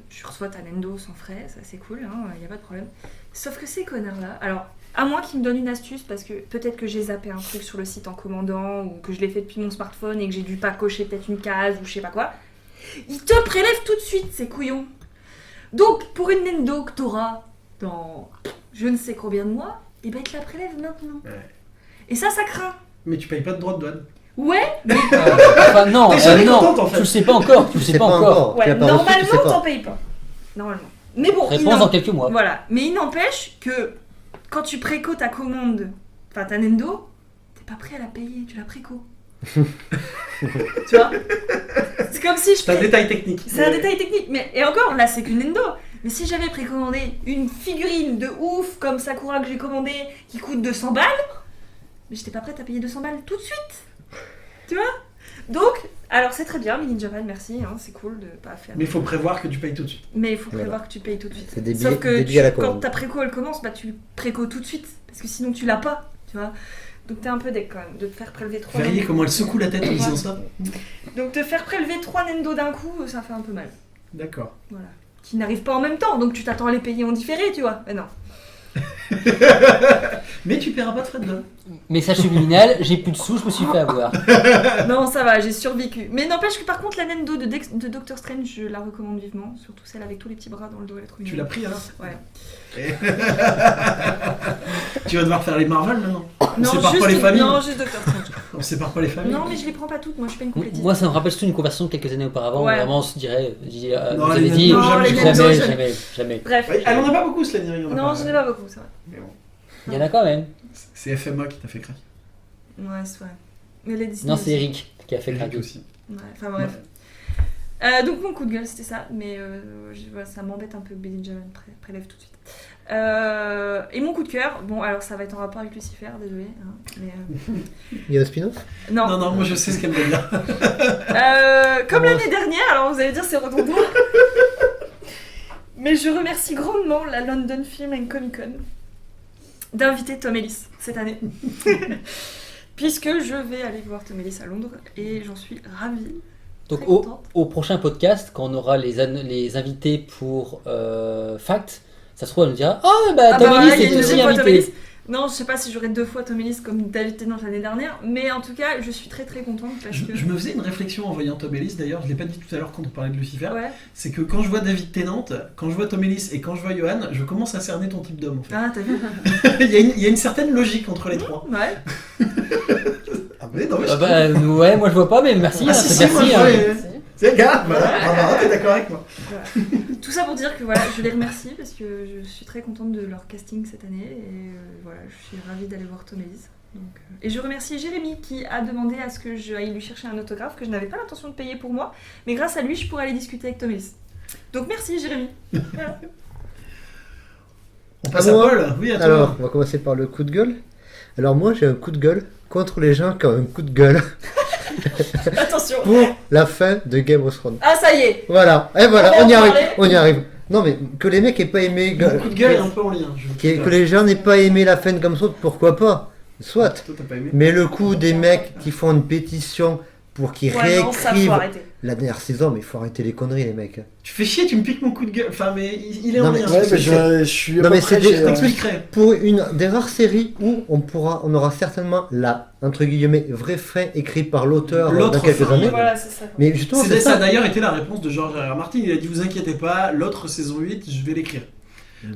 tu reçois ta Nendo sans frais, ça c'est cool, il n'y a pas de problème. Sauf que ces connards-là, alors à moins qu'ils me donnent une astuce, parce que peut-être que j'ai zappé un truc sur le site en commandant, ou que je l'ai fait depuis mon smartphone et que j'ai dû pas cocher peut-être une case ou je sais pas quoi, ils te prélèvent tout de suite ces couillons. Donc pour une Nendo que t'auras dans je ne sais combien de mois, et ben ils te la prélèvent maintenant. Ouais. Et ça craint. Mais tu payes pas de droit de douane. Ouais, Enfin, non, T'es jamais non, contente, en fait. tu le sais pas encore, tu le sais pas encore. Tu l'as ouais, pas reçu, tu sais normalement pas. t'en payes pas. Normalement. Mais bon, Réponse dans quelques mois. Voilà, mais il n'empêche que quand tu préco ta commande, enfin ta Nendo, t'es pas prêt à la payer, tu la préco. Tu vois. C'est comme si je C'est un détail technique. C'est un détail technique, mais et encore là c'est qu'une Nendo. Mais si j'avais précommandé une figurine de ouf comme Sakura que j'ai commandée qui coûte 200 balles, mais j'étais pas prête à payer 200 balles tout de suite. Tu vois. Donc, alors c'est très bien, Made in Japan, merci, c'est cool de pas faire. Mais il faut prévoir que tu payes tout de suite. Mais il faut Voilà. prévoir que tu payes tout de suite. C'est des Sauf billets- que des billets à la quand commande. ta préco elle commence, bah tu préco tout de suite. Parce que sinon tu l'as pas, tu vois. Donc t'es un peu deck quand même de te faire prélever 3 Verriez comment elle secoue la tête en disant ça. Donc te faire prélever 3 Nendo d'un coup, ça fait un peu mal. D'accord. Voilà. Qui n'arrivent pas en même temps, donc tu t'attends à les payer en différé, tu vois. Mais non. Mais tu paieras pas de frais de douane. Message subliminal, j'ai plus de sous, je me suis fait avoir. Non, ça va, j'ai survécu. Mais n'empêche que par contre, la Nendo de Doctor Strange, je la recommande vivement. Surtout celle avec tous les petits bras dans le dos, elle est trop Tu mignonne. l'as pris alors. Ouais. Et- Tu vas devoir faire les Marvel maintenant. On Non, sépare juste, pas les familles. non, juste Doctor Strange. On sépare pas les familles. Non, mais je les prends pas toutes, moi je suis pas une complétiste. Moi, ça me rappelle surtout une conversation de quelques années auparavant. Ouais. Où vraiment, on se dirait, Non, vous les avez dit, Nintendo, jamais, jamais, jamais. jamais, jamais. Bref. Ouais, elle en a pas beaucoup, Slany. il y en a Non, j'en ai pas beaucoup, c'est vrai. Mais bon, Il y en a quand même. c'est FMA qui t'a fait craquer. Ouais, c'est vrai. Mais les Disney Non, aussi. c'est Eric qui a fait Eric craquer. aussi. Ouais, enfin bref. Donc mon coup de gueule c'était ça, mais voilà, ça m'embête un peu que Billy Javan prélève tout de suite. Et mon coup de cœur, bon alors ça va être en rapport avec Lucifer, désolé. Mais, Il y a un spin-off non. Non, moi je sais ce qu'elle veut dire. Comme l'année dernière, alors vous allez dire c'est redondant. Mais je remercie grandement la London Film and Comic Con d'inviter Tom Ellis cette année. Puisque je vais aller voir Tom Ellis à Londres et j'en suis ravie. Donc Très contente. au prochain podcast, quand on aura les invités pour Fact, ça se trouve, elle nous dira oh, bah Ah Tom bah, Ellis il y a est une aussi deuxième fois Tom invité. Ellis. Non, je sais pas si j'aurai 2 fois Tom Ellis comme David Tennant l'année dernière, mais en tout cas, je suis très très contente parce que. Je me faisais une réflexion en voyant Tom Ellis, d'ailleurs, je l'ai pas dit tout à l'heure quand on parlait de Lucifer. Ouais. C'est que quand je vois David Tennant, quand je vois Tom Ellis et quand je vois Johan, je commence à cerner ton type d'homme en fait. Ah, t'as vu. il y a une certaine logique entre les trois. Ouais. Ah, mais non, mais je Ah bah, ouais, moi je vois pas, mais merci. Ah, hein, si, c'est si, moi, merci. je hein. vois, c'est le gars, voilà. Ah, bah, t'es d'accord avec moi. Tout ça pour dire que voilà, je les remercie parce que je suis très contente de leur casting cette année et voilà, je suis ravie d'aller voir Tom Ellis. Donc, et je remercie Jérémy qui a demandé à ce que j'aille lui chercher un autographe que je n'avais pas l'intention de payer pour moi, mais grâce à lui, je pourrais aller discuter avec Tom Ellis. Donc merci Jérémy. Voilà. On passe À à moi. Paul. Oui, à toi. Alors, on va commencer par le coup de gueule. Alors moi, j'ai un coup de gueule contre les gens qui ont un coup de gueule Attention. pour la fin de Game of Thrones. Ah ça y est. Voilà, et voilà, On va on y en arrive, parler. on y arrive. Non mais que les mecs aient pas aimé, Mon coup de gueule est un peu en lien. que les gens n'aient pas aimé la fin de Game of Thrones, pourquoi pas. Soit. Toi, t'as pas aimé. Mais le coup des mecs qui font une pétition pour qu'ils Ouais, non, ça faut réécrivent arrêter. la dernière saison, mais il faut arrêter les conneries les mecs. Tu fais chier, tu me piques mon coup de gueule. Enfin, mais il est Non, en mais- lien. Ouais, ce que mais tu fais. je suis Non, à peu mais près, c'est des- j'ai- Je t'expliquerai. Pour une des rares séries où on aura certainement la, entre guillemets, vraie fin écrite par l'auteur L'autre dans quelques fin, années. Voilà, c'est ça. Mais justement, Ça c'est a ça. d'ailleurs été la réponse de George R. R. Martin. Il a dit vous inquiétez pas, l'autre saison 8, je vais l'écrire.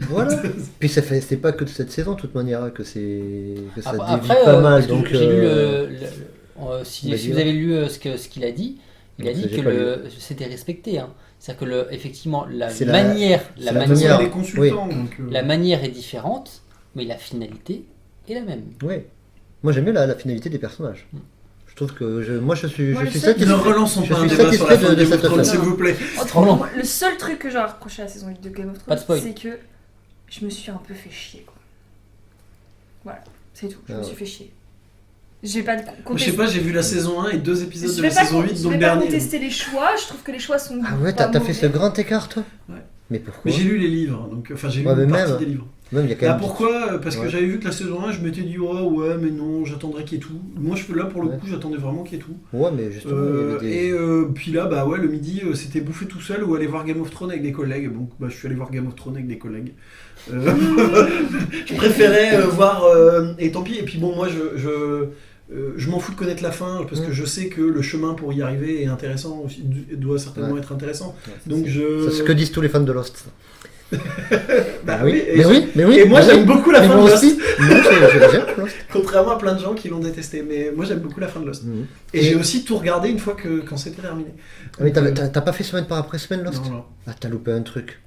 Voilà. Puis c'est pas que de cette saison, de toute manière, que ça dévie Après, pas mal. parce que Donc, j'ai lu si vas-y, vous avez lu ce qu'il a dit, il a Donc, dit ça, que j'ai pas c'était respecté. Hein. C'est-à-dire que effectivement la C'est la- manière, c'est la la manière, manière. Les consultants. Donc, la manière est différente, mais la finalité est la même. ouais. Moi j'aime bien la finalité des personnages. Je trouve que je suis Moi, le seul- satisfait. ne relançons Je pas un suis débat sur la satisfait fin de de Game of cette Thrones, fin. s'il vous plaît. Trop Moi, le seul truc que j'ai reproché à la saison 8 de Game of Pas de Thrones, spoil. c'est que je me suis un peu fait chier. Quoi. Voilà, c'est tout. Je Ah me ouais. suis fait chier. J'ai pas de Je sais pas, j'ai vu la saison 1 et 2 épisodes Je de vais la pas, saison 8, je donc vais pas dernier. contester les choix. Je trouve que les choix sont. Ah ouais, pas t'as fait ce mauvais. grand écart toi. Ouais. Mais pourquoi Mais j'ai lu les livres, donc enfin j'ai lu Ouais, mais une partie même. des livres. Même il y a quand Là même. pourquoi Parce que Ouais. j'avais vu que la saison 1, je m'étais dit ouais mais non, j'attendrai qu'il y ait tout. Moi là pour le Ouais. coup, j'attendais vraiment qu'il y ait tout. Ouais, mais justement, il y avait des. Et puis là bah ouais, le midi c'était bouffer tout seul ou aller voir Game of Thrones avec des collègues. Donc bah je suis allé voir Game of Thrones avec des collègues. Je préférais voir et tant pis. Et puis bon moi je m'en fous de connaître la fin parce que je sais que le chemin pour y arriver est intéressant aussi, doit certainement être intéressant. Ouais, Donc je. C'est ce que disent tous les fans de Lost. Bah oui, et mais oui, mais oui. Et moi mais j'aime oui. beaucoup la Mais fin de moi Lost. aussi. Moi j'aime Lost. Contrairement à plein de gens qui l'ont détesté, mais moi j'aime beaucoup la fin de Lost. Mhm. Et j'ai aussi tout regardé une fois quand c'était terminé. Ah, mais Donc, t'as pas fait semaine par après semaine Lost non. Ah, t'as loupé un truc.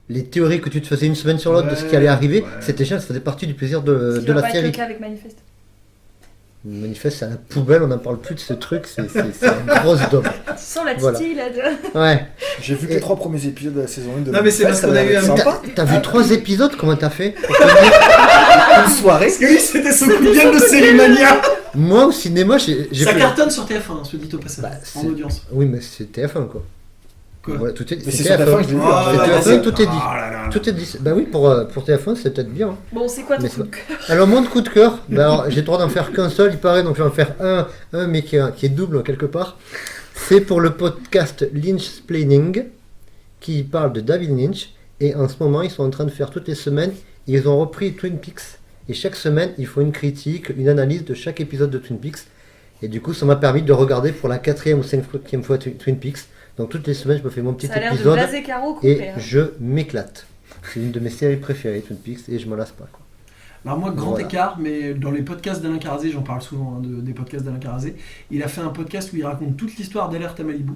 Les théories que tu te faisais une semaine sur l'autre de ce qui allait arriver, Ouais. c'était déjà, ça faisait partie du plaisir Ce de qui va la pas être série. le cas avec Manifest. Manifeste, c'est à la poubelle, on n'en parle plus de ce truc, c'est une grosse dope. Tu sens la Voilà. titille là. Ouais. J'ai vu que les 3 premiers épisodes de la saison 1 de Non, mais c'est parce ça qu'on a m'a eu l'air un- sympa. T'as vu 3 épisodes, comment t'as fait Une soirée. Parce que oui, c'était son coup de gueule de Sérimania. Moi au cinéma, j'ai Ça fait. cartonne sur TF1, se dit au passage, Bah, en c'est- audience. Oui, mais c'est TF1 quoi. Quoi Voilà, tout est, Mais c'est c'est sur TF1 que je l'ai vu. Oh, C'est hein. TF1, tout est dit. Oh là là. Tout est dit. Bah oui, pour TF1, c'est peut-être bien. Hein. Bon, c'est quoi ton Mais coup de cœur? Alors, mon coup de cœur, bah alors, j'ai le droit d'en faire qu'un seul, il paraît, donc je vais en faire un mais qui est double quelque part. C'est pour le podcast Lynchsplaining, qui parle de David Lynch. Et en ce moment, ils sont en train de faire toutes les semaines, ils ont repris Twin Peaks. Et chaque semaine, ils font une critique, une analyse de chaque épisode de Twin Peaks. Et du coup, ça m'a permis de regarder pour la 4e ou 5e fois Twin Peaks. Donc toutes les semaines, je me fais mon petit Ça a l'air de épisode blaser Caro et complet. hein. je m'éclate. C'est une de mes séries préférées, Twin Peaks, et je m'en lasse pas. Quoi. Alors moi, grand Voilà. écart, mais dans les podcasts d'Alain Carazé, j'en parle souvent des podcasts d'Alain Carazé, il a fait un podcast où il raconte toute l'histoire d'Alerte à Malibu.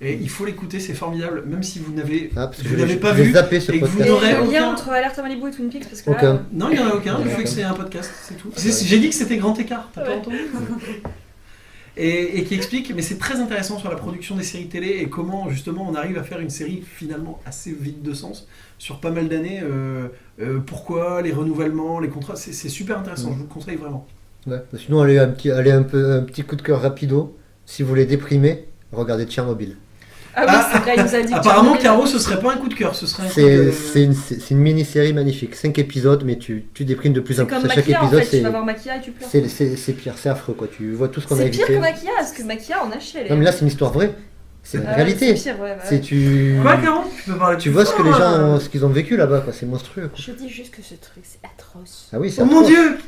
Et il faut l'écouter, c'est formidable, même si vous n'avez Ah, parce que vous je n'avez vais pas je vais vu. zapper ce et que vous Et podcast. n'aurez le lien aucun- entre Alerte à Malibu et Twin Peaks parce que Aucun. là, Non, il n'y en a aucun, Il y en il a faut que aucun. c'est un podcast, c'est tout. J'ai dit que c'était grand écart, t'as pas Ouais. entendu et qui explique, mais c'est très intéressant sur la production des séries télé et comment justement on arrive à faire une série finalement assez vide de sens sur pas mal d'années. Pourquoi, les renouvellements, les contrats, c'est super intéressant, je vous le conseille vraiment. Ouais. Sinon, allez, un petit coup de cœur rapido. Si vous voulez déprimer, regardez Tchernobyl. Ah oui, c'est vrai, il nous a dit que Apparemment, Tchernobyl- Caro, ce serait pas un coup de cœur, ce serait un coup de... C'est une mini-série magnifique. 5 épisodes, mais tu déprimes de plus C'est en plus. comme À chaque Maquia en épisode, fait, tu vas voir Maquia et tu pleures. c'est pire, c'est affreux. Quoi. Tu vois tout ce qu'on a C'est pire évité. que Maquia, parce que Maquia on a chialé. Non, mais là, c'est une histoire vraie. C'est la Ah ouais, réalité. C'est pire, ouais. bah C'est ouais. tu. Quoi, Caro Tu peux parler Tu plus vois ce que les fort, gens hein. ont, ce qu'ils ont vécu là-bas, quoi. C'est monstrueux. Quoi. Je dis juste que ce truc c'est atroce. Ah oui, c'est Oh mon atroce. Dieu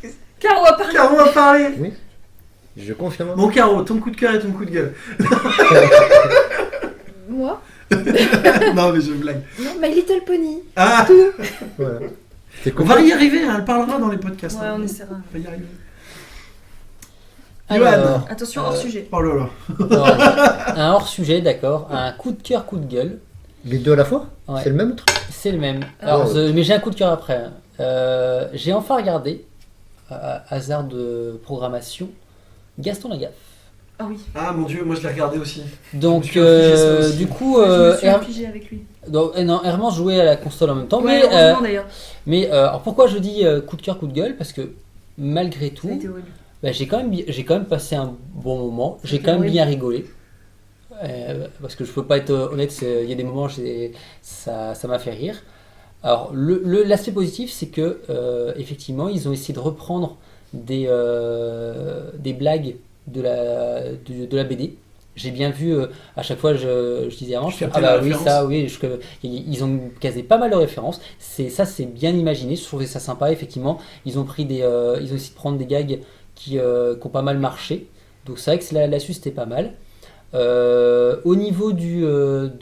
Caro a parlé. Caro a parlé Je confirme. Bon, Caro, ton coup de cœur et ton coup de gueule. Moi Non, mais je blague. Non, My Little Pony. Ah, Voilà. C'est on va y arriver, hein, elle parlera dans les podcasts. Ouais, hein. on essaiera. On va y arriver. Alors, Attention hors sujet. Oh là là. un hors sujet, d'accord. Un coup de cœur, coup de gueule. Les deux à la fois Ouais. C'est le même truc. C'est le même. Ah. Alors, mais j'ai un coup de cœur après. J'ai enfin regardé, hasard de programmation, Gaston Lagaffe. Ah oui. Ah mon dieu, moi je l'ai regardé aussi. Donc, Je me suis infligé ça aussi. du coup, je me suis Her- affligée avec lui. donc, non, Herman jouait à la console en même temps. Ouais, mais heureusement d'ailleurs. alors pourquoi je dis coup de cœur, coup de gueule? Parce que malgré Ça a tout, été horrible. bah, j'ai quand même passé un bon moment. J'ai C'était quand même horrible. bien rigolé. Parce que je peux pas être honnête, il y a des moments, ça m'a fait rire. Alors, l'aspect positif, c'est que effectivement, ils ont essayé de reprendre des blagues de la BD. J'ai bien vu, à chaque fois, je disais avant, Tu captais ah bah la oui, référence. ça, oui, ils ont casé pas mal de références. Ça, c'est bien imaginé. Je trouvais ça sympa, effectivement. Ils ont essayé de prendre des gags qui ont pas mal marché. Donc, c'est vrai que là-dessus, c'était pas mal. Au niveau de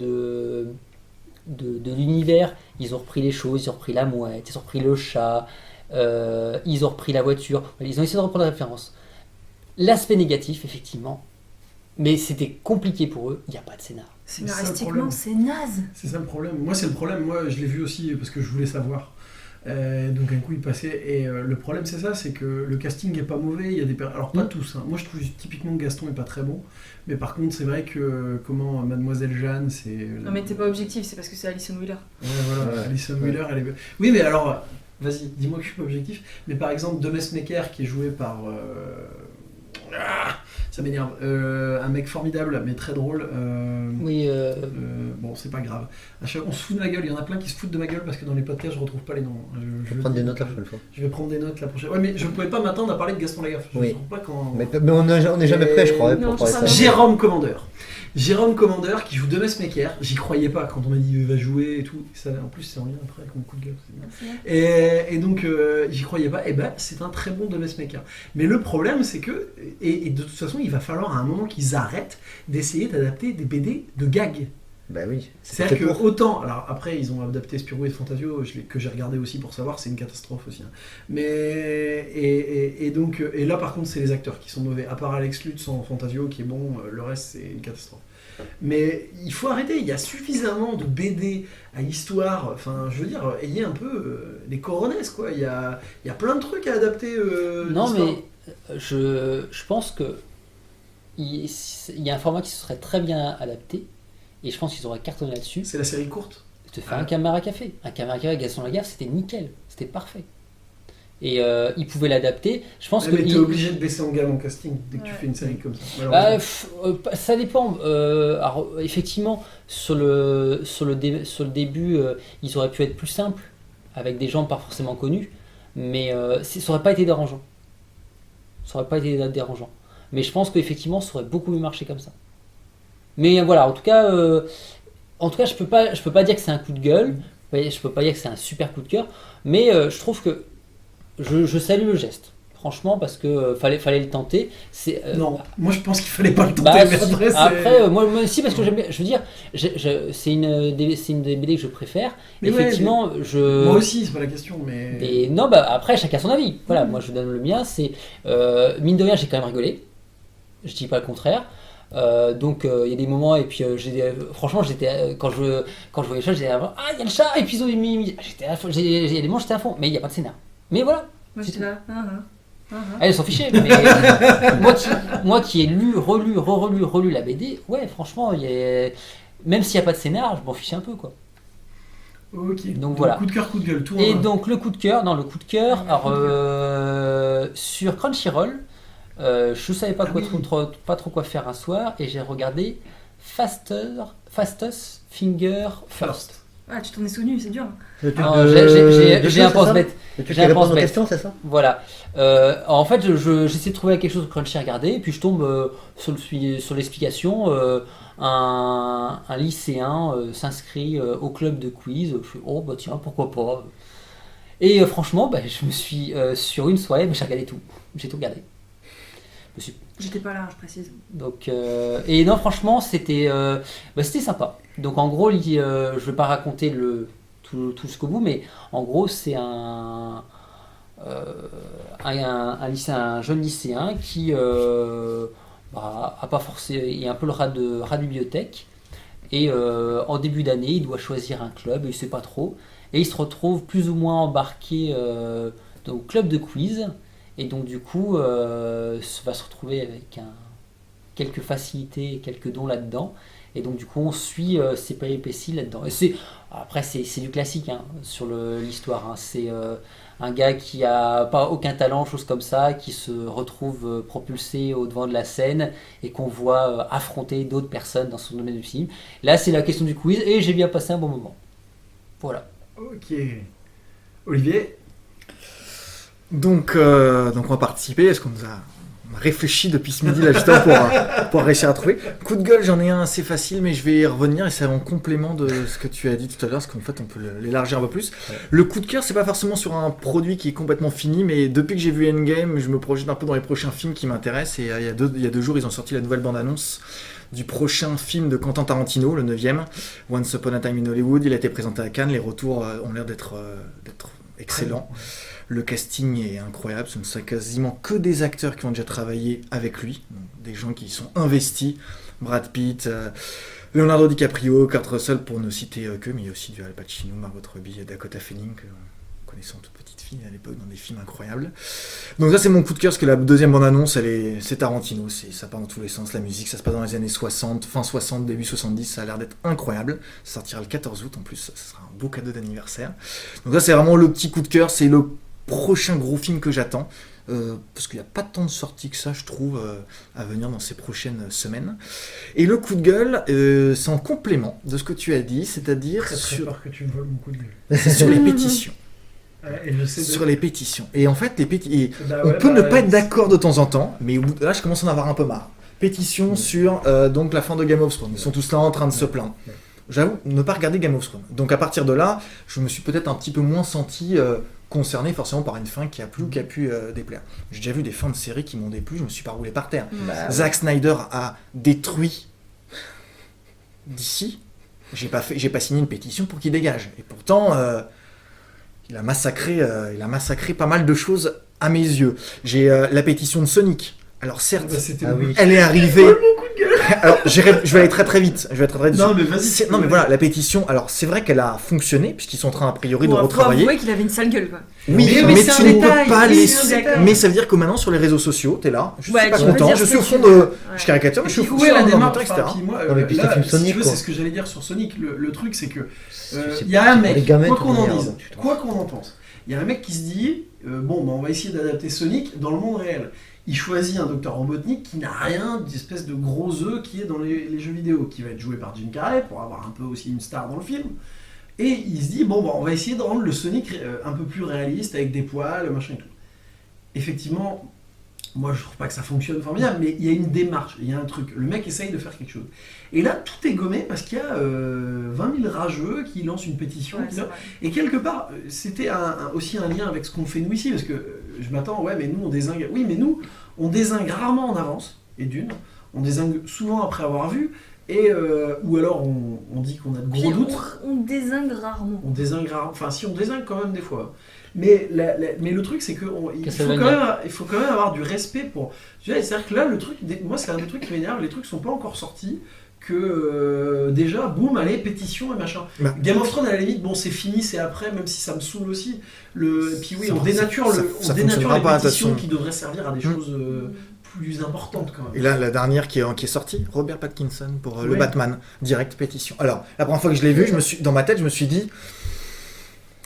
l'univers, ils ont repris les choses, ils ont repris la mouette, ils ont repris le chat, ils ont repris la voiture, ils ont essayé de reprendre la référence. L'aspect négatif, effectivement, mais c'était compliqué pour eux, il n'y a pas de scénar. C'est ça le Scénaristiquement, problème. c'est naze. C'est ça le problème. Moi, c'est le problème. Moi, je l'ai vu aussi parce que je voulais savoir. Donc un coup il passait et le problème c'est ça, c'est que le casting est pas mauvais, il y a alors pas tous, hein. Moi je trouve typiquement que Gaston est pas très bon, mais par contre c'est vrai que Mademoiselle Jeanne c'est... Non mais t'es pas objectif, c'est parce que c'est Alison Wheeler. Ouais voilà, Ouais. Alison Wheeler elle est... Oui mais alors, vas-y, dis-moi que je suis pas objectif, mais par exemple Demes Maker qui est joué par... ça m'énerve, un mec formidable mais très drôle. Oui, Bon, c'est pas grave. On se fout de ma gueule, il y en a plein qui se foutent de ma gueule parce que dans les podcasts, je retrouve pas les noms. Je vais prendre des notes la prochaine fois. Je vais prendre des notes la prochaine. Ouais, mais je pouvais pas m'attendre à parler de Gaston Lagaffe. Je Oui. trouve pas quand. Mais on n'est jamais prêt, je crois, Non, pour parler ça de ça. Jérôme Commandeur. Jérôme Commandeur qui joue Demes Maker. J'y croyais pas quand on m'a dit il va jouer et tout. Ça, en plus, c'est en lien après avec mon coup de gueule. C'est bien. Et donc, j'y croyais pas. Et ben, c'est un très bon Demes Maker. Mais le problème, c'est que. Et de toute façon, il va falloir à un moment qu'ils arrêtent d'essayer d'adapter des BD de gags. Bah oui. C'est-à-dire fait que pour. autant, alors après ils ont adapté Spirou et Fantasio, que j'ai regardé aussi pour savoir, c'est une catastrophe aussi. Hein. Mais et donc et là par contre c'est les acteurs qui sont mauvais. À part Alex Lutz en Fantasio qui est bon, le reste c'est une catastrophe. Mais il faut arrêter. Il y a suffisamment de BD à histoire. Enfin, je veux dire, ayez un peu les coronesses quoi. Il y a plein de trucs à adapter. non d'histoire. mais je pense que il y a un format qui se serait très bien adapté, et je pense qu'ils auraient cartonné là-dessus. C'est la série courte. De faire un caméra café. Un caméra café avec Gaston Lagaffe, c'était nickel, c'était parfait. Et ils pouvaient l'adapter. Je pense Ouais, que mais t'es obligé de baisser en gamme en casting dès que tu Ouais. fais une série comme ça. Bah, malheureusement. ça dépend. Alors, effectivement, sur le début, ils auraient pu être plus simples, avec des gens pas forcément connus, mais ça aurait pas été dérangeant. Ça aurait pas été dérangeant. Mais je pense qu'effectivement, ça aurait beaucoup mieux marché comme ça. Mais voilà, en tout cas, je peux pas dire que c'est un coup de gueule. Je peux pas dire que c'est un super coup de cœur. Mais je trouve que je salue le geste. Franchement, parce que fallait le tenter. Non, moi je pense qu'il fallait pas le tenter. Bah, mais après, c'est- après, moi aussi, parce que j'aime bien. Je veux dire, c'est une des BD que je préfère. Mais ouais, Effectivement, Moi aussi, c'est pas la question, mais. Et non, bah après, chacun son avis. Voilà, moi je donne le mien. C'est mine de rien, j'ai quand même rigolé. Je dis pas le contraire. Donc il y a des moments et puis franchement j'étais quand je voyais le chat j'étais ah il y a le chat et puis ils ont mis j'étais à fond, il y a des moments j'étais à fond mais il n'y a pas de scénar. Mais voilà. Moi j'étais là. Elles s'en fichaient, mais moi qui ai relu la BD, ouais, franchement, même s'il n'y a pas de scénar, je m'en fiche un peu, quoi. Ok. Donc voilà. Coup de cœur, coup de gueule, tout en Et un. donc le coup de cœur, sur Crunchyroll, je savais pas trop quoi faire un soir, et j'ai regardé Fastest Finger First. Ah, tu t'en es souvenu, c'est dur. Le truc Non, de- j'ai de j'ai un jeu, c'est ça pense-bête. Le truc J'ai qui un répond aux pense-bête. questions, c'est ça? Voilà. En fait, j'essaie de trouver quelque chose de Crunchy à regarder, et puis je tombe sur l'explication. Un lycéen s'inscrit au club de quiz. Je fais, oh bah tiens, pourquoi pas. Et franchement, bah, je me suis sur une soirée, bah, j'ai regardé tout. J'ai tout regardé. Je me suis- J'étais pas là, je précise. Donc, et non, franchement, c'était sympa. Donc en gros, je vais pas raconter tout jusqu'au bout, mais en gros, c'est un jeune lycéen qui a pas forcément, il est un peu le rat de bibliothèque, et en début d'année, il doit choisir un club, et il sait pas trop, et il se retrouve plus ou moins embarqué au club de quiz, et donc du coup, va se retrouver avec quelques facilités et quelques dons là-dedans. Et donc du coup on suit ces péripéties là-dedans. Et après c'est du classique hein, sur l'histoire. Hein. C'est un gars qui a pas aucun talent, chose comme ça, qui se retrouve propulsé au devant de la scène et qu'on voit affronter d'autres personnes dans son domaine du film. Là c'est la question du quiz et j'ai bien passé un bon moment. Voilà. Ok. Olivier? Donc on va participer. Est-ce qu'on on a réfléchi depuis ce midi là justement pour réussir à trouver. Coup de gueule, j'en ai un assez facile, mais je vais y revenir et c'est en complément de ce que tu as dit tout à l'heure, parce qu'en fait on peut l'élargir un peu plus. Ouais. Le coup de cœur, c'est pas forcément sur un produit qui est complètement fini, mais depuis que j'ai vu Endgame, je me projette un peu dans les prochains films qui m'intéressent. Et il y a 2 jours, ils ont sorti la nouvelle bande-annonce du prochain film de Quentin Tarantino, le 9e, Once Upon a Time in Hollywood. Il a été présenté à Cannes, les retours ont l'air d'être excellents. Le casting est incroyable, ce ne sont quasiment que des acteurs qui ont déjà travaillé avec lui, donc des gens qui sont investis. Brad Pitt, Leonardo DiCaprio, Kurt Russell pour ne citer que, mais il y a aussi du Al Pacino, Margot Robbie, Dakota Fanning, que nous connaissons toute petite fille à l'époque dans des films incroyables. Donc ça c'est mon coup de cœur, parce que la deuxième bande-annonce, c'est Tarantino, ça part dans tous les sens, la musique, ça se passe dans les années 60, fin 60, début 70, ça a l'air d'être incroyable. Ça sortira le 14 août en plus, ça sera un beau cadeau d'anniversaire. Donc ça c'est vraiment le petit coup de cœur, c'est le prochain gros film que j'attends, parce qu'il n'y a pas tant de sorties que ça, je trouve, à venir dans ces prochaines semaines. Et le coup de gueule, c'est en complément de ce que tu as dit, c'est-à-dire très peur que tu me voles mon coup de gueule. C'est sur les pétitions. Et je sais sur les pétitions. Et en fait, on peut ne pas être d'accord de temps en temps, mais là, je commence à en avoir un peu marre. Pétition sur donc la fin de Game of Thrones. Ils sont tous là en train de se plaindre. J'avoue, ne pas regarder Game of Thrones. Donc à partir de là, je me suis peut-être un petit peu moins senti concerné forcément par une fin qui a plu ou qui a pu déplaire. J'ai déjà vu des fins de séries qui m'ont déplu, je me suis pas roulé par terre. Zack Snyder a détruit DC. J'ai pas signé une pétition pour qu'il dégage. Et pourtant, il a massacré pas mal de choses à mes yeux. J'ai la pétition de Sonic. Alors certes, elle est arrivée. Alors, je vais aller très très vite. Non, mais vas-y. Non, mais voilà, la pétition. Alors, c'est vrai qu'elle a fonctionné puisqu'ils sont en train a priori de retravailler. Faut avouer qu'il avait une sale gueule, quoi. Oui, mais tu ne peux pas les. Mais ça veut dire que maintenant sur les réseaux sociaux, t'es là. Je suis pas content. Je suis au fond de. Je caricature, mais je suis au fond de la démarche, etc. C'est ce que j'allais dire sur Sonic. Le truc, c'est que il y a un mec, quoi qu'on en dise, quoi qu'on en pense, il y a un mec qui se dit on va essayer d'adapter Sonic dans le monde réel. Il choisit un docteur Robotnik qui n'a rien d'espèce de gros œuf qui est dans les jeux vidéo, qui va être joué par Jim Carrey pour avoir un peu aussi une star dans le film. Et il se dit, on va essayer de rendre le Sonic un peu plus réaliste, avec des poils, machin et tout. Effectivement, moi je trouve pas que ça fonctionne formidable, mais il y a une démarche, il y a un truc. Le mec essaye de faire quelque chose. Et là, tout est gommé parce qu'il y a 20 000 rageux qui lancent une pétition. Et quelque part, c'était aussi un lien avec ce qu'on fait nous ici, parce que je m'attends, mais nous on dézingue. Oui, mais nous, on dézingue rarement en avance, et d'une, on dézingue souvent après avoir vu, et ou alors on dit qu'on a de gros doutes. On dézingue rarement. On dézingue rarement, enfin si, on dézingue quand même des fois. Mais le truc, c'est qu'il faut quand même avoir du respect pour... C'est-à-dire que là, le truc, moi c'est un des trucs qui m'énerve, les trucs sont pas encore sortis, que déjà, boum, allez, pétition et machin. Game of Thrones, à la limite, c'est fini, c'est après, même si ça me saoule aussi. Et puis oui, on dénature les pétitions qui devraient servir à des choses plus importantes quand même. Et là, la dernière qui est sortie, Robert Pattinson pour le Batman, direct pétition. Alors, la première fois que je l'ai vu, dans ma tête, je me suis dit,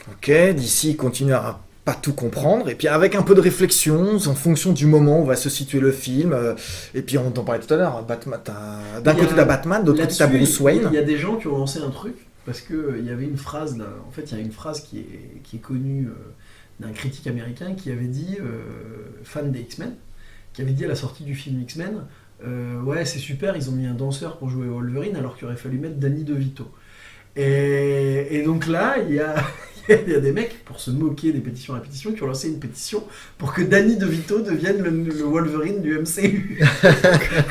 ok, d'ici, continue à pas tout comprendre, et puis avec un peu de réflexion, en fonction du moment où va se situer le film, et puis on en parlait tout à l'heure, d'un côté t'as Batman, de l'autre côté t'as Bruce Wayne. Il y a des gens qui ont lancé un truc, parce qu'il y avait une phrase, là, en fait il y a une phrase qui est connue d'un critique américain qui avait dit, fan des X-Men, qui avait dit à la sortie du film X-Men, ouais c'est super, ils ont mis un danseur pour jouer Wolverine alors qu'il aurait fallu mettre Danny DeVito. Et donc là, il y a des mecs, pour se moquer des pétitions à répétition, qui ont lancé une pétition pour que Danny DeVito devienne le Wolverine du MCU.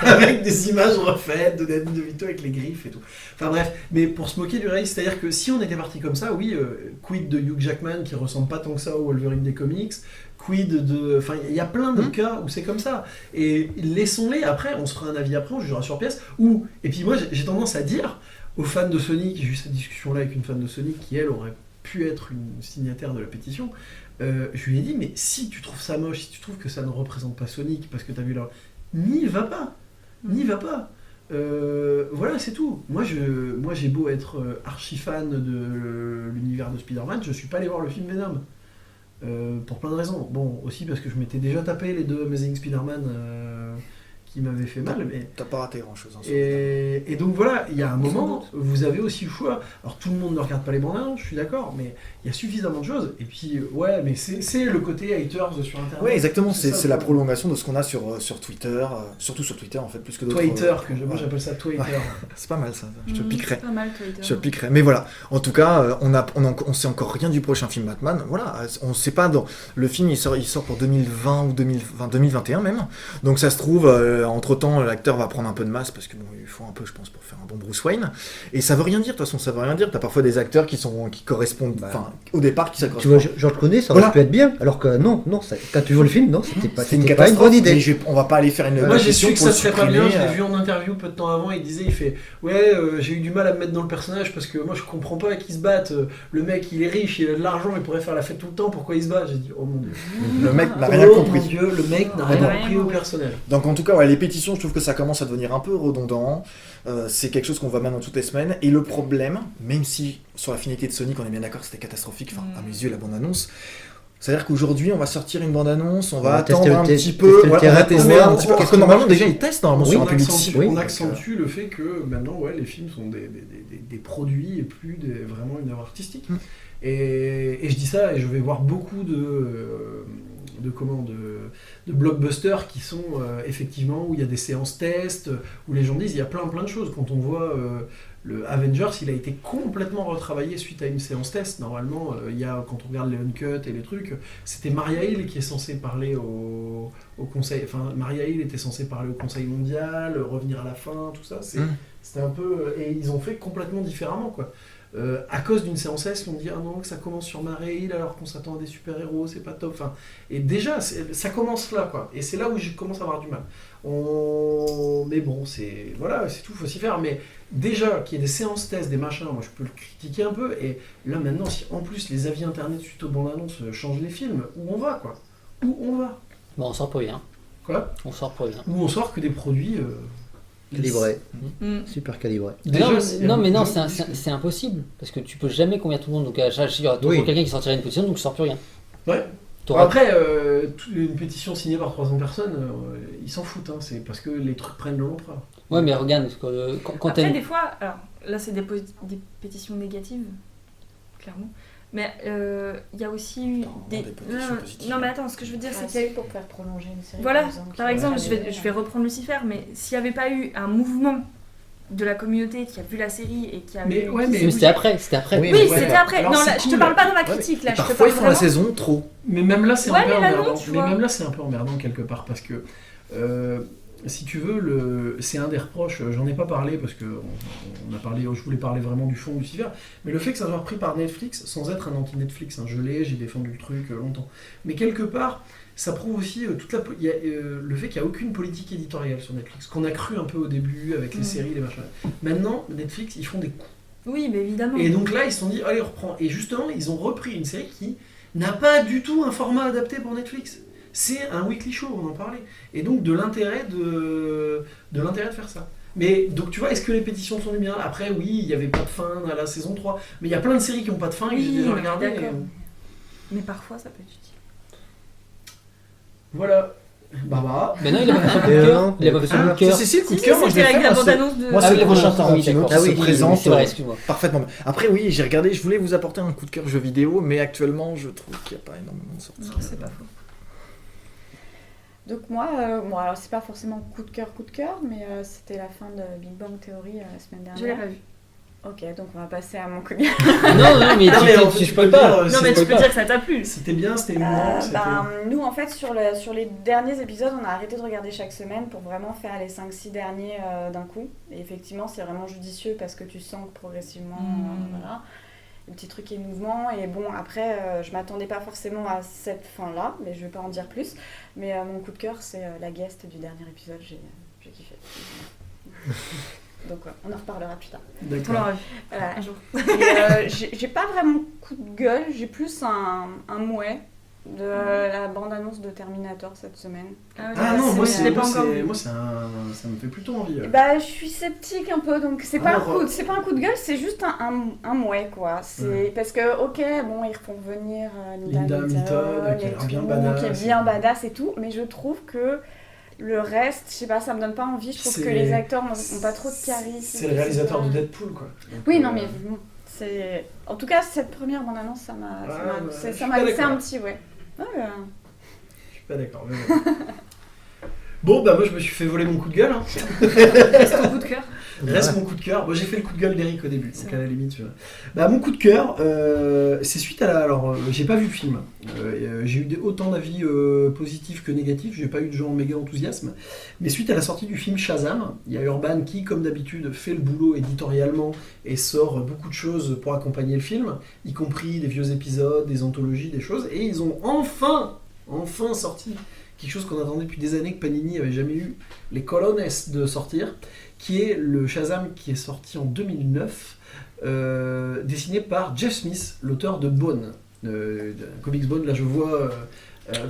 Avec des images refaites de Danny DeVito avec les griffes et tout. Enfin bref, mais pour se moquer du réel, c'est-à-dire que si on était parti comme ça, oui, quid de Hugh Jackman qui ressemble pas tant que ça au Wolverine des comics, quid de... Enfin, il y a plein de cas où c'est comme ça. Et laissons-les, après, on se fera un avis après, on jugera sur pièce. Et puis moi, j'ai tendance à dire aux fans de Sonic, j'ai eu cette discussion-là avec une fan de Sonic qui, elle, aurait pu être une signataire de la pétition, je lui ai dit, mais si tu trouves ça moche, si tu trouves que ça ne représente pas Sonic, parce que t'as vu là, n'y va pas. N'y va pas. Voilà, c'est tout. Moi, j'ai beau être archi fan de l'univers de Spider-Man, je suis pas allé voir le film Venom. Pour plein de raisons. Bon, aussi parce que je m'étais déjà tapé les 2 Amazing Spider-Man qui m'avaient fait mal. Mais... T'as pas raté grand-chose. Et donc voilà, il y a un moment, vous avez aussi le choix. Alors tout le monde ne regarde pas les bandes annonces, je suis d'accord, mais il y a suffisamment de choses. Et puis, ouais, mais c'est le côté haters sur Internet. Oui, exactement, c'est ça, la prolongation de ce qu'on a sur Twitter, surtout sur Twitter en fait, plus que d'autres. Twitter, moi j'appelle ça Twitter. Ouais. C'est pas mal ça, je te piquerai. C'est pas mal, Twitter. Je te piquerai. Mais voilà, en tout cas, on sait encore rien du prochain film Batman. Voilà, on sait pas. Le film il sort pour 2020 ou 2021 même. Donc ça se trouve, entre-temps, l'acteur va prendre un peu de masse parce que bon, il faut un peu, je pense, pour faire un bon Bruce Wayne. Et ça veut rien dire, de toute façon, ça veut rien dire. T'as parfois des acteurs qui correspondent, au départ, qui Tu vois, s'accrochent. George Clooney, ça aurait pu être bien, alors que non, quand tu vois le film, non, c'était pas une bonne idée. Mais on va pas aller faire une. Moi j'ai su que pour ça le serait pas bien, je supprimer, l'ai vu en interview peu de temps avant, il fait ouais j'ai eu du mal à me mettre dans le personnage parce que moi je comprends pas qu'ils se battent, le mec il est riche, il a de l'argent, il pourrait faire la fête tout le temps, pourquoi il se bat? J'ai dit oh mon dieu. Le mec n'a rien compris. Mon dieu, le mec n'a rien compris au personnel. Donc en tout cas, ouais, les pétitions, je trouve que ça commence à devenir un peu redondant. C'est quelque chose qu'on voit maintenant toutes les semaines. Et le problème, même si sur la finalité de Sonic, on est bien d'accord, c'était catastrophique, enfin à mes yeux la bande-annonce. C'est-à-dire qu'aujourd'hui, on va sortir une bande-annonce, on va attendre un petit peu, on va tester un petit peu. Parce que normalement, déjà, ils testent normalement sur un public cible. On accentue le fait que maintenant, ouais, les films sont des produits et plus vraiment une œuvre artistique. Et je dis ça, et je vais voir beaucoup de blockbusters qui sont effectivement où il y a des séances tests, où les gens disent il y a plein de choses. Quand on voit le Avengers, il a été complètement retravaillé suite à une séance test. Normalement, quand on regarde les uncut et les trucs, c'était Maria Hill qui est censée parler au conseil. Enfin, Maria Hill était censée parler au Conseil mondial, revenir à la fin, tout ça. C'était un peu et ils ont fait complètement différemment, quoi. À cause d'une séance S, on dit ah non, que ça commence sur Maria Hill alors qu'on s'attend à des super-héros, c'est pas top. Enfin, et déjà, ça commence là, quoi. Et c'est là où je commence à avoir du mal. Mais bon, c'est tout, faut s'y faire. Mais déjà, qu'il y ait des séances tests, des machins, moi je peux le critiquer un peu. Et là maintenant, si en plus les avis internet suite aux bandes annonces changent les films, où on va, quoi? Où on va? Bon, on sort pour rien. Quoi? On sort pour rien. Où on sort que des produits. Calibré. Super calibré. Non, c'est impossible. Parce que tu peux jamais convaincre tout le monde. Donc, il y aura toujours quelqu'un qui sortira une pétition, donc je sors plus rien. Ouais. Après, une pétition signée par 300 personnes, ils s'en foutent. Hein, c'est parce que les trucs prennent de l'ampleur. Ouais, mais regarde, quand après, des fois, alors là, c'est des pétitions négatives, clairement. Mais il y a aussi eu des pétitions positives. Non, mais attends, ce que je veux dire, c'est qu'il y a eu pour faire prolonger une série. Voilà, par exemple, je vais reprendre Lucifer, mais s'il n'y avait pas eu un mouvement de la communauté qui a vu la série et qui a mais c'était après. Oui, c'était après. Alors, non, là, je te parle pas de ma critique. Là, parfois, ils font la saison trop. Mais même là, c'est un peu emmerdant. Mais même là, c'est un peu emmerdant quelque part parce que. Si tu veux, c'est un des reproches, j'en ai pas parlé parce que je voulais parler vraiment du fond de Lucifer, mais le fait que ça soit repris par Netflix, sans être un anti-Netflix, j'ai défendu le truc longtemps, mais quelque part, ça prouve aussi le fait qu'il n'y a aucune politique éditoriale sur Netflix, qu'on a cru un peu au début avec les séries, les machins. Maintenant, Netflix, ils font des coups. Oui, mais évidemment. Et donc là, ils se sont dit, allez, on reprend. Et justement, ils ont repris une série qui n'a pas du tout un format adapté pour Netflix. C'est un weekly show, on en parlait. Et donc de l'intérêt de faire ça. Mais donc tu vois, est-ce que les pétitions sont du bien? Après oui, il n'y avait pas de fin à la saison 3, mais il y a plein de séries qui n'ont pas de fin et que j'ai déjà regardé. Mais parfois ça peut être utile. Voilà. Barbara. Mais non, il a pas fait de cœur. Il a pas fait de cœur. Si, le coup de cœur, moi je vais faire. Moi c'est le prochain Tarantino qui se présente parfaitement. Après oui, j'ai regardé, je voulais vous apporter un coup de cœur jeu vidéo, mais actuellement je trouve qu'il n'y a pas énormément de sorties. Non, c'est pas faux. Donc moi, alors c'est pas forcément coup de cœur, mais c'était la fin de Big Bang Theory la semaine dernière. Je l'ai pas vu. Ok, donc on va passer à mon coup de cœur. non, mais tu peux pas. Non, mais tu peux dire que ça t'a plu. C'était bien, c'était émouvant. Nous, en fait, sur les derniers épisodes, on a arrêté de regarder chaque semaine pour vraiment faire les 5-6 derniers d'un coup. Et effectivement, c'est vraiment judicieux parce que tu sens que progressivement, voilà, le petit truc émouvant. Et bon, après, je m'attendais pas forcément à cette fin-là, mais je vais pas en dire plus. Mais mon coup de cœur, c'est la guest du dernier épisode. J'ai kiffé. Donc on en reparlera plus tard. D'accord. Un jour. J'ai pas vraiment coup de gueule, j'ai plus un mouet. de la bande-annonce de Terminator cette semaine. Ah non, moi, je l'ai pas encore vu. ça me fait plutôt envie. Bah, je suis sceptique un peu, donc c'est pas, Alors, c'est pas un coup de gueule, c'est juste un mouais, quoi. C'est parce que, ok, bon, ils refont venir Linda Hamilton, qui a l'air bien badass. qui est bien badass et tout, mais je trouve que le reste, je sais pas, ça me donne pas envie. Je trouve que les acteurs n'ont pas trop de charisme. C'est le réalisateur de Deadpool, quoi. Donc, Oui, non, mais bon, c'est... En tout cas, cette première bande-annonce, ça m'a laissé un petit, ouais. Je suis pas d'accord, mais bon. Bon, bah moi je me suis fait voler mon coup de gueule. Hein. Reste ton coup de cœur. Reste mon coup de cœur. Moi j'ai fait le coup de gueule d'Eric au début, donc à la limite. Tu vois. Bah mon coup de cœur, c'est suite à la. Alors j'ai pas vu le film. J'ai eu autant d'avis positifs que négatifs. J'ai pas eu de gens méga enthousiasme. Mais suite à la sortie du film Shazam, il y a Urban qui, comme d'habitude, fait le boulot éditorialement et sort beaucoup de choses pour accompagner le film, y compris des vieux épisodes, des anthologies, des choses. Et ils ont enfin sorti quelque chose qu'on attendait depuis des années que Panini avait jamais eu les colones de sortir, qui est le Shazam qui est sorti en 2009, dessiné par Jeff Smith, l'auteur de Bone, de Comics Bone. Là je vois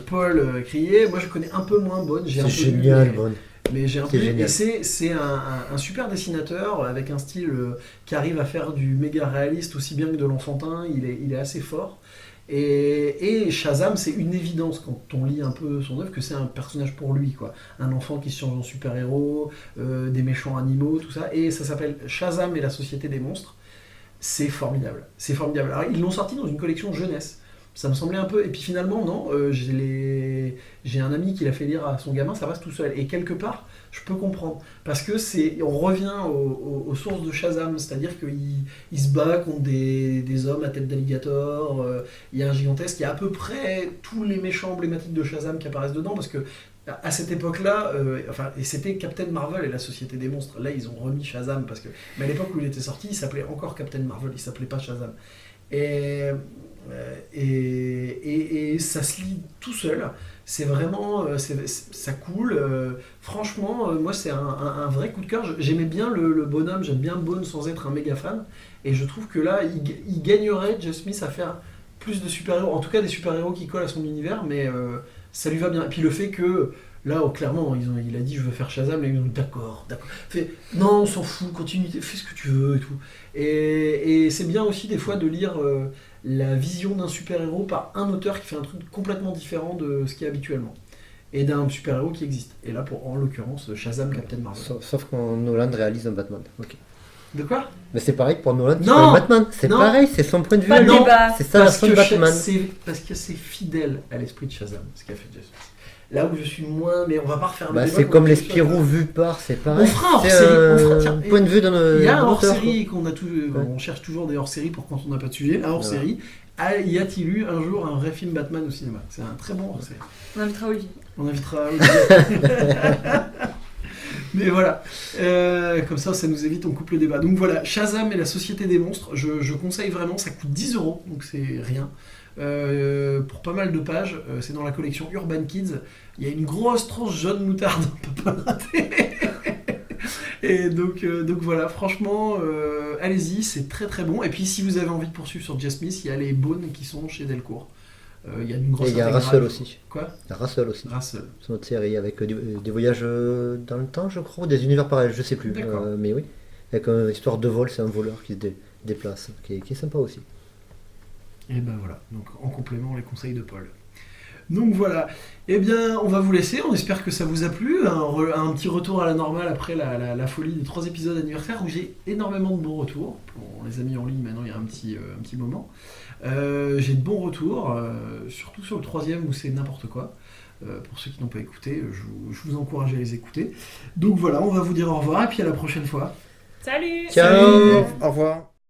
Paul crier, moi je connais un peu moins Bone, C'est génial, Bone. Mais j'ai un peu... génial. Et c'est un super dessinateur avec un style qui arrive à faire du méga réaliste aussi bien que de l'enfantin, il est assez fort. Et Shazam, c'est une évidence quand on lit un peu son œuvre que c'est un personnage pour lui, quoi. Un enfant qui se change en super-héros, des méchants animaux, tout ça. Et ça s'appelle Shazam et la Société des Monstres. C'est formidable. C'est formidable. Alors, ils l'ont sorti dans une collection jeunesse. Ça me semblait un peu... Et puis finalement, non, j'ai un ami qui l'a fait lire à son gamin, ça passe tout seul. Et quelque part, je peux comprendre. Parce que on revient aux sources de Shazam, c'est-à-dire qu'il se bat contre des hommes à tête d'alligator, il y a un gigantesque, il y a à peu près tous les méchants emblématiques de Shazam qui apparaissent dedans, parce que à cette époque-là, et c'était Captain Marvel et la Société des Monstres. Là, ils ont remis Shazam, mais à l'époque où il était sorti, il s'appelait encore Captain Marvel, il s'appelait pas Shazam. Et ça se lit tout seul, c'est vraiment, ça coule, franchement, moi c'est un vrai coup de cœur. J'aimais bien le bonhomme, j'aime bien Bone sans être un méga fan, et je trouve que là, il gagnerait, Jeff Smith, à faire plus de super-héros, en tout cas des super-héros qui collent à son univers, mais ça lui va bien. Et puis le fait que, là, clairement, il a dit je veux faire Shazam, et ils ont dit d'accord. Non, on s'en fout, continue, fais ce que tu veux et tout. Et c'est bien aussi des fois de lire la vision d'un super-héros par un auteur qui fait un truc complètement différent de ce qu'il y a habituellement. Et d'un super-héros qui existe. Et là, en l'occurrence, Shazam, Captain Marvel. Sauf quand Nolan réalise un Batman. Ok. De quoi ? Mais c'est pareil pour Nolan qui fait Non, un Batman. C'est non. pareil, c'est son point de vue. Pas de Non, débat. c'est ça la version de Batman. Parce que c'est fidèle à l'esprit de Shazam, ce qu'a fait Jeff Smith. Là où je suis moins, mais on va pas refaire le Bah, débat c'est qu'on comme a les fait sur Spirou ça. vus par, c'est pareil. On fera un C'est hors-série, tiens, point de vue d'un Il y a un auteur, hors-série qu'on a on cherche toujours des hors-séries pour quand on n'a pas de sujet. Un hors-série. Y a-t-il eu un jour un vrai film Batman au cinéma ? C'est un très bon hors-série. On invitera Olivier. On invitera Olivier. Mais voilà, comme ça nous évite, on coupe le débat. Donc voilà, Shazam et la Société des Monstres, je conseille vraiment, ça coûte 10 €, donc c'est rien. Pour pas mal de pages, c'est dans la collection Urban Kids. Il y a une grosse tranche jaune moutarde, on peut pas le rater. Et donc voilà, franchement, allez-y, c'est très très bon. Et puis si vous avez envie de poursuivre sur Jeff Smith, il y a les Bones qui sont chez Delcourt. Il y a une grosse. Et il y a intégrale. Russell aussi. Quoi ? Il y a Russell aussi. Russell. C'est notre série avec des voyages dans le temps, je crois, ou des univers pareils, je sais plus. D'accord. Mais oui, avec une histoire de vol, c'est un voleur qui se déplace, qui est sympa aussi. Et ben voilà, donc en complément les conseils de Paul. Donc voilà, eh bien on va vous laisser, on espère que ça vous a plu, un petit retour à la normale après la folie des 3 épisodes anniversaires où j'ai énormément de bons retours. On les a mis en ligne maintenant il y a un petit moment. J'ai de bons retours, surtout sur le 3e où c'est n'importe quoi. Pour ceux qui n'ont pas écouté, je vous encourage à les écouter. Donc voilà, on va vous dire au revoir et puis à la prochaine fois. Salut. Ciao. Au revoir.